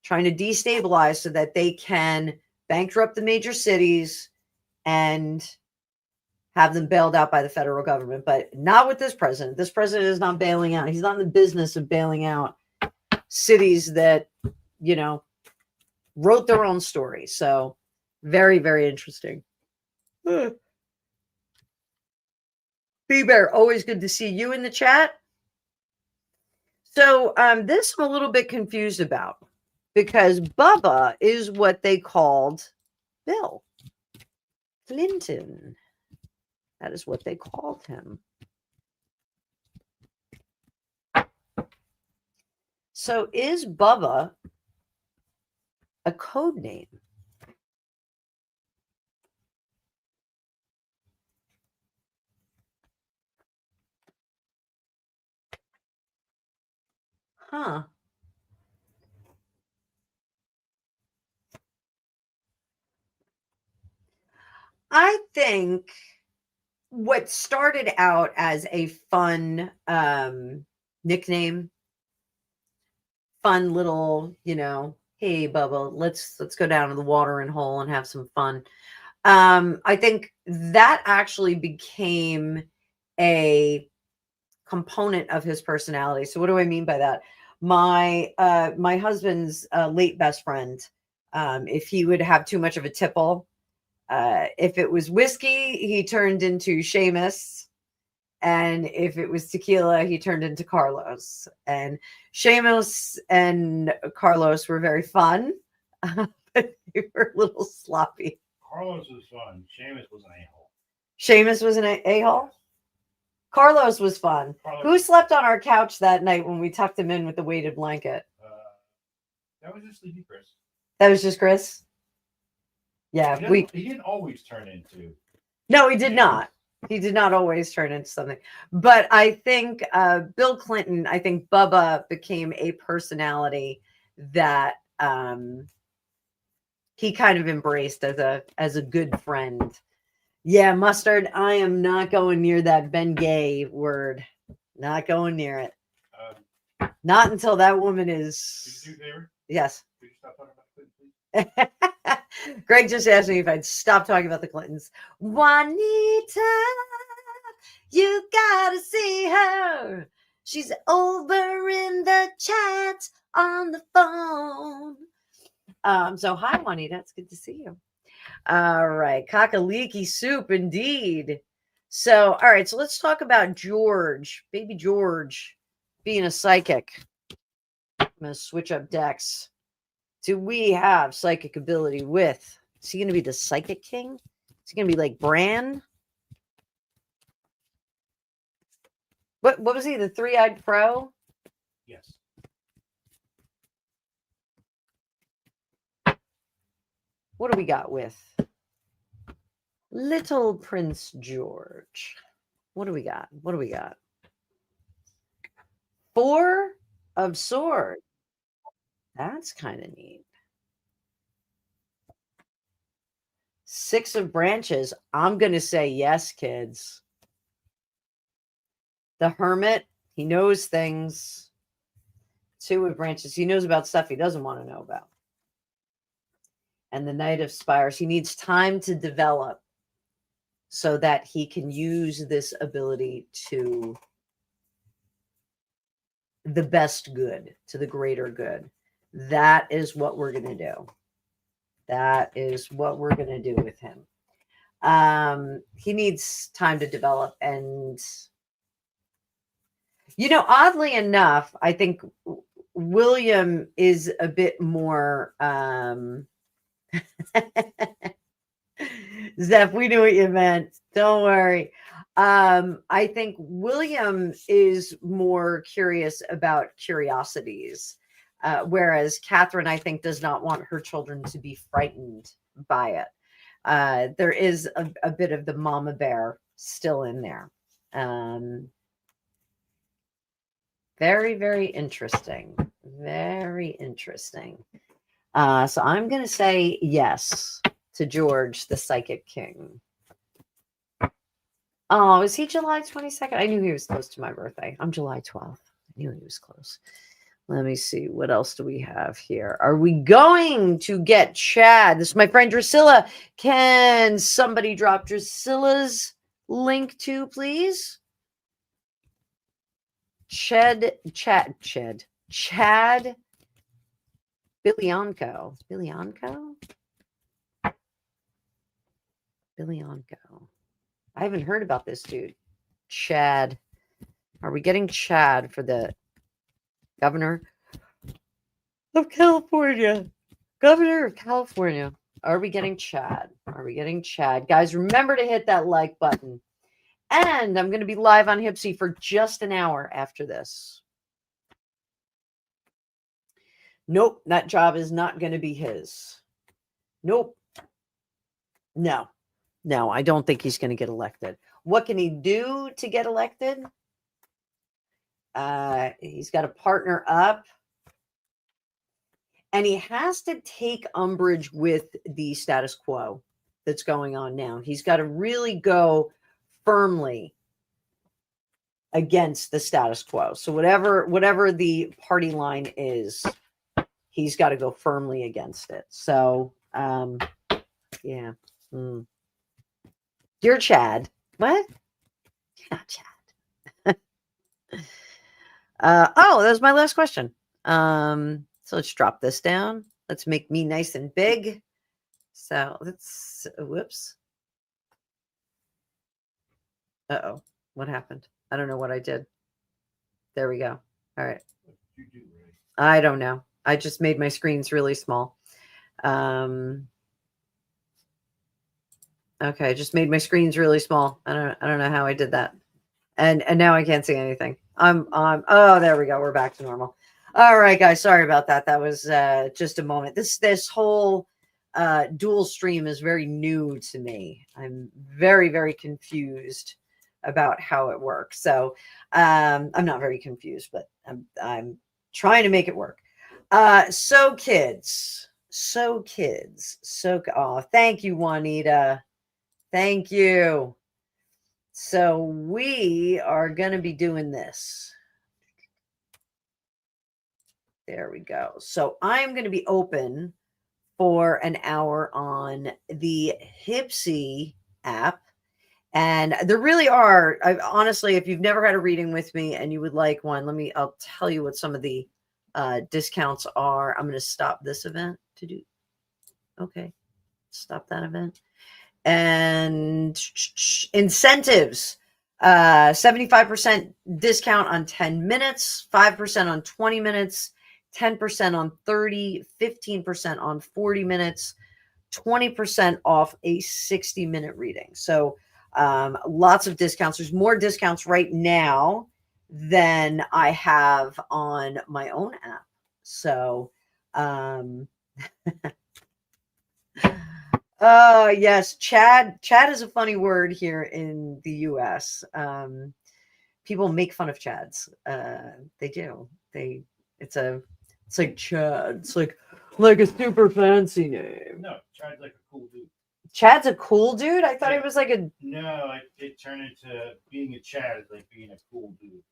Speaker 1: destabilize so that they can bankrupt the major cities and have them bailed out by the federal government. But not with this president. This president is not bailing out. He's not in the business of bailing out cities that, wrote their own story. So very, very interesting. B-Bear, always good to see you in the chat. So this I'm a little bit confused about because Bubba is what they called Bill Clinton. That is what they called him. So is Bubba a code name? Huh. I think what started out as a fun nickname, fun little, hey Bubba, let's go down to the watering hole and have some fun. I think that actually became a component of his personality. So what do I mean by that? My husband's late best friend, if he would have too much of a tipple, if it was whiskey, he turned into Seamus. And if it was tequila, he turned into Carlos. And Seamus and Carlos were very fun, but they were a little sloppy.
Speaker 2: Carlos was fun. Seamus was an a-hole.
Speaker 1: Seamus was an a-hole? Carlos was fun. Who slept on our couch that night when we tucked him in with the weighted blanket?
Speaker 2: That was just Sleepy Chris.
Speaker 1: That was just Chris? Yeah.
Speaker 2: He didn't always turn into.
Speaker 1: No, he did not. He did not always turn into something. But I think Bill Clinton, I think Bubba became a personality that he kind of embraced as a good friend. Yeah, Mustard, I am not going near that Ben Gay word. Not going near it. Not until that woman is.
Speaker 2: Could you do a favor?
Speaker 1: Yes.
Speaker 2: Could you stop talking about Clinton, please?
Speaker 1: Greg just asked me if I'd stop talking about the Clintons. Juanita, you gotta see her. She's over in the chat on the phone. So hi, Juanita. It's good to see you. All right. Kakaliki soup, indeed. So, all right. So let's talk about George, baby George, being a psychic. I'm going to switch up decks. Do we have psychic ability with? Is he going to be the psychic king? Is he going to be like Bran? What was he? The three-eyed crow?
Speaker 2: Yes.
Speaker 1: What do we got with Little Prince George? What do we got? What do we got? 4 of Swords. That's kind of neat. 6 of Branches. I'm going to say yes, kids. The Hermit. He knows things. 2 of Branches. He knows about stuff he doesn't want to know about. And the Knight of Spires. He needs time to develop so that he can use this ability to the best good, to the greater good. That is what we're going to do. That is what we're going to do with him. He needs time to develop. And, oddly enough, I think William is a bit more... Zeph, we knew what you meant. Don't worry. I think William is more curious about curiosities, whereas Catherine, I think, does not want her children to be frightened by it. There is a bit of the mama bear still in there. Very, very interesting. Very interesting. So I'm going to say yes to George, the Psychic King. Oh, is he July 22nd? I knew he was close to my birthday. I'm July 12th. I knew he was close. Let me see. What else do we have here? Are we going to get Chad? This is my friend Drusilla. Can somebody drop Drusilla's link too, please? Chad Billianco. Billianco. I haven't heard about this dude. Chad. Are we getting Chad for the governor of California? Governor of California. Are we getting Chad? Are we getting Chad? Guys, remember to hit that like button. And I'm going to be live on Hypsee for just an hour after this. Nope, that job is not going to be his. Nope. No, I don't think he's going to get elected. What can he do to get elected? He's got to partner up. And he has to take umbrage with the status quo that's going on now. He's got to really go firmly against the status quo. So whatever the party line is, he's got to go firmly against it. So, yeah. Dear Chad. What? You're not Chad. Oh, that was my last question. So let's drop this down. Let's make me nice and big. So let's, whoops. Uh-oh, what happened? I don't know what I did. There we go. All right. I don't know. I just made my screens really small. Okay, I just made my screens really small. I don't know how I did that. And now I can't see anything. Oh, there we go. We're back to normal. All right, guys. Sorry about that. That was just a moment. This whole dual stream is very new to me. I'm very, very confused about how it works. So I'm not very confused, but I'm trying to make it work. So kids. Oh, thank you, Juanita. Thank you. So we are going to be doing this. There we go. So I'm going to be open for an hour on the Hypsee app. And there really are, honestly, if you've never had a reading with me and you would like one, I'll tell you what some of the discounts are. I'm going to stop this event to do. Okay. Stop that event. And incentives, 75% discount on 10 minutes, 5% on 20 minutes, 10% on 30, 15% on 40 minutes, 20% off a 60-minute reading. So lots of discounts. There's more discounts right now than I have on my own app. So yes, Chad is a funny word here in the US. People make fun of Chads. They do. It's like Chad. It's like a super fancy name.
Speaker 2: No, Chad's like a cool dude.
Speaker 1: Chad's a cool dude? I thought it was like a...
Speaker 2: No, it turned into being a Chad is like being a cool dude.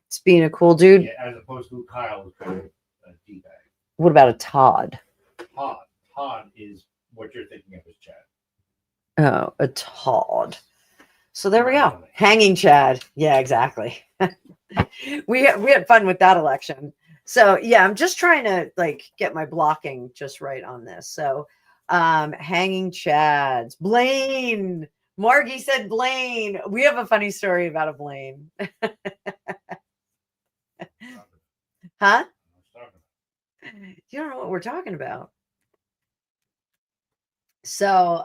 Speaker 1: It's being a cool dude?
Speaker 2: Yeah, as opposed to Kyle is kind of a D-bag.
Speaker 1: What about a Todd?
Speaker 2: Todd is what you're thinking of as Chad.
Speaker 1: Oh, a Todd. So there we go. Hanging Chad. Yeah, exactly. we had fun with that election. So yeah, I'm just trying to get my blocking just right on this. So hanging Chads. Blaine. Margie said Blaine. We have a funny story about a Blaine. Huh? You don't know what we're talking about. So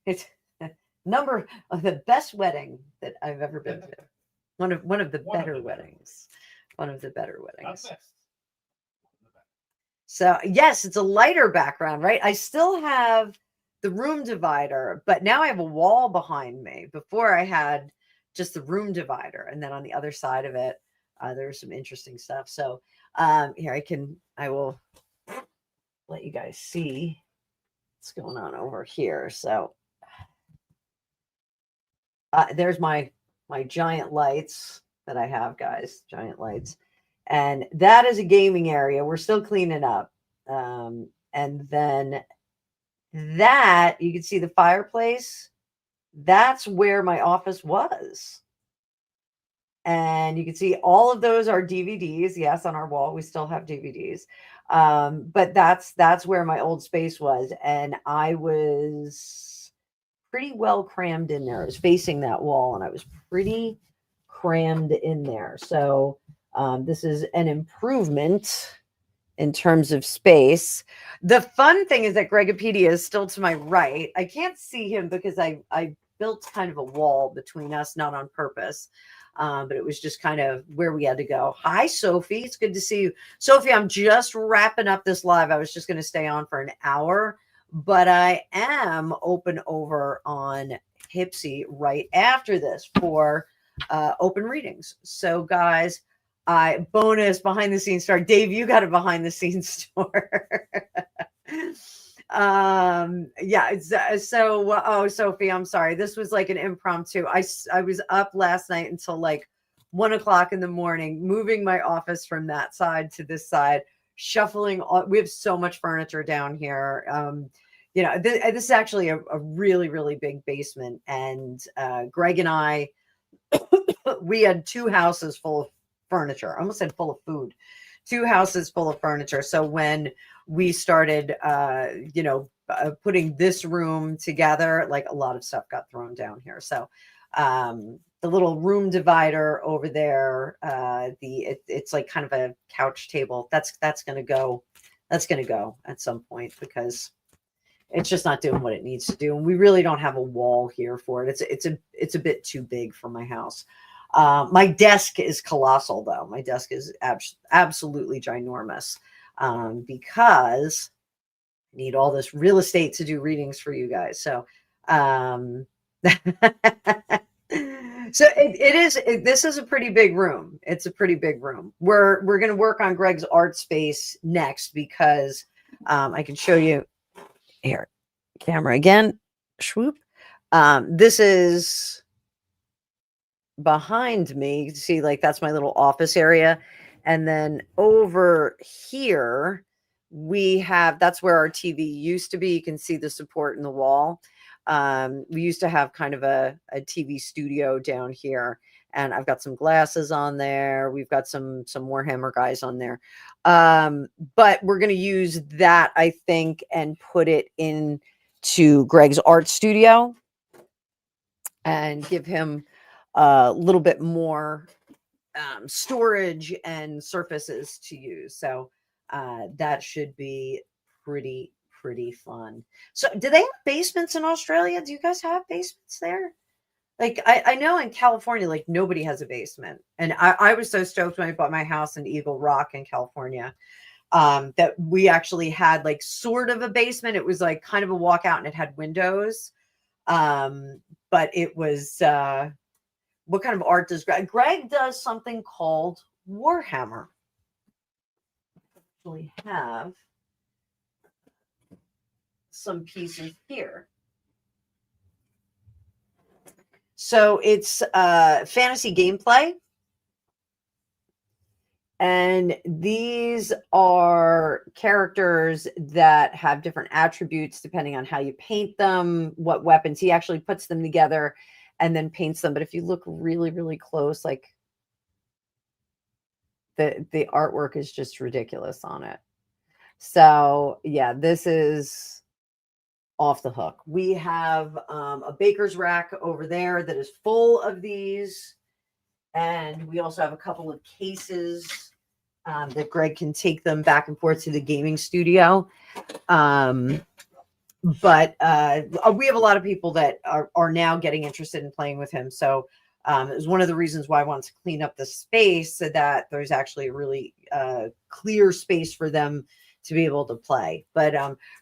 Speaker 1: it's number of the best wedding that I've ever been to. One of the better weddings. One of the better weddings. So yes, it's a lighter background, right? I still have the room divider, but now I have a wall behind me. Before I had just the room divider, and then on the other side of it, there's some interesting stuff. So here I will let you guys see what's going on over here. So there's my giant lights that I have, guys, giant lights. And that is a gaming area. We're still cleaning up. And then that, you can see the fireplace. That's where my office was. And you can see all of those are DVDs. Yes, on our wall, we still have DVDs. But that's where my old space was. And I was pretty well crammed in there. I was facing that wall and I was pretty crammed in there. So this is an improvement in terms of space. The fun thing is that Gregopedia is still to my right. I can't see him because I built kind of a wall between us, not on purpose. But it was just kind of where we had to go. Hi, Sophie. It's good to see you. Sophie, I'm just wrapping up this live. I was just going to stay on for an hour, but I am open over on Hypsee right after this for open readings. So, guys, bonus behind the scenes star. Dave, you got a behind the scenes store. Yeah, so Sophie, I'm sorry, this was like an impromptu. I was up last night until like 1 o'clock in the morning, moving my office from that side to this side, shuffling we have so much furniture down here. This is actually a really, really big basement, and Greg and I, we had 2 houses full of furniture. I almost said full of food. 2 houses full of furniture. So when we started, putting this room together, like a lot of stuff got thrown down here. So the little room divider over there, it's like kind of a couch table. That's going to go. That's going to go at some point because it's just not doing what it needs to do. And we really don't have a wall here for it. It's a bit too big for my house. My desk is colossal, though. My desk is absolutely ginormous because I need all this real estate to do readings for you guys. So, this is a pretty big room. It's a pretty big room. We're going to work on Greg's art space next because I can show you here. Camera again. Swoop. This is behind me. You see, like, that's my little office area. And then over here, that's where our TV used to be. You can see the support in the wall. We used to have kind of a TV studio down here, and I've got some glasses on there. We've got some Warhammer guys on there. But we're going to use that, I think, and put it into Greg's art studio and give him a little bit more storage and surfaces to use. So that should be pretty fun. So do they have basements in Australia? Do you guys have basements there? Like I know in California, like nobody has a basement. And I was so stoked when I bought my house in Eagle Rock in California, that we actually had like sort of a basement. It was like kind of a walkout and it had windows. But it was, what kind of art does Greg? Greg does something called Warhammer. I actually have some pieces here. So it's fantasy gameplay. And these are characters that have different attributes depending on how you paint them, what weapons. He actually puts them together and then paints them. But if you look really, really close, like the artwork is just ridiculous on it. So yeah, this is off the hook. We have a baker's rack over there that is full of these. And we also have a couple of cases that Greg can take them back and forth to the gaming studio. But we have a lot of people that are now getting interested in playing with him. So it was one of the reasons why I wanted to clean up the space so that there's actually a really clear space for them to be able to play. But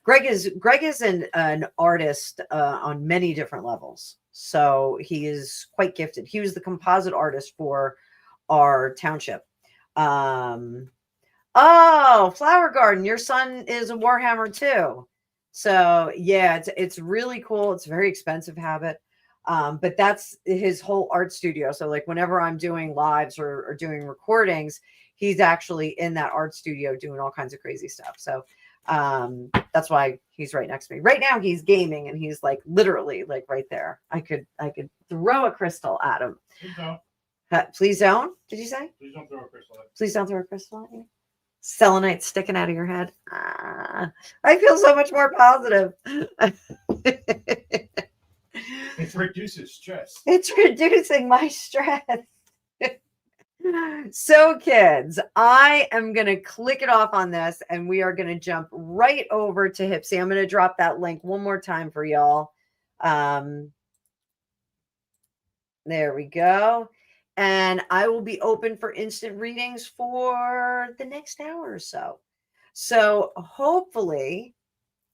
Speaker 1: Greg is an artist on many different levels. So he is quite gifted. He was the composite artist for our township. Oh, Flower Garden, your son is a Warhammer too. So yeah, it's really cool. It's a very expensive habit. But that's his whole art studio. So like whenever I'm doing lives or doing recordings, he's actually in that art studio doing all kinds of crazy stuff. So that's why he's right next to me. Right now he's gaming and he's like literally like right there. I could throw a crystal at him.
Speaker 2: Please don't.
Speaker 1: Please don't. Did you say?
Speaker 2: Please don't throw a crystal at me.
Speaker 1: Please don't throw a crystal at you. Selenite sticking out of your head. I feel so much more positive.
Speaker 2: It reduces stress.
Speaker 1: It's reducing my stress. So kids, I am going to click it off on this and we are going to jump right over to Hypsee. I'm going to drop that link one more time for y'all. There we go. And I will be open for instant readings for the next hour or so. So hopefully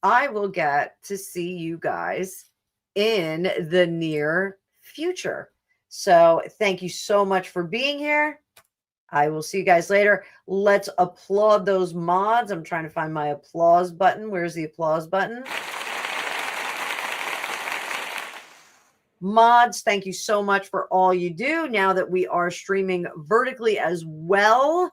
Speaker 1: I will get to see you guys in the near future. So thank you so much for being here. I will see you guys later. Let's applaud those mods. I'm trying to find my applause button. Where's the applause button? Mods, thank you so much for all you do. Now that we are streaming vertically as well,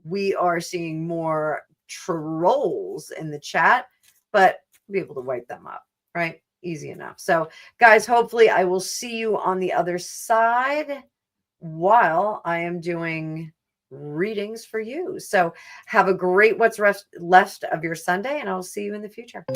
Speaker 1: we are seeing more trolls in the chat, but we'll be able to wipe them up, right? Easy enough. So, guys, hopefully I will see you on the other side while I am doing readings for you. So have a great what's left of your Sunday, and I'll see you in the future.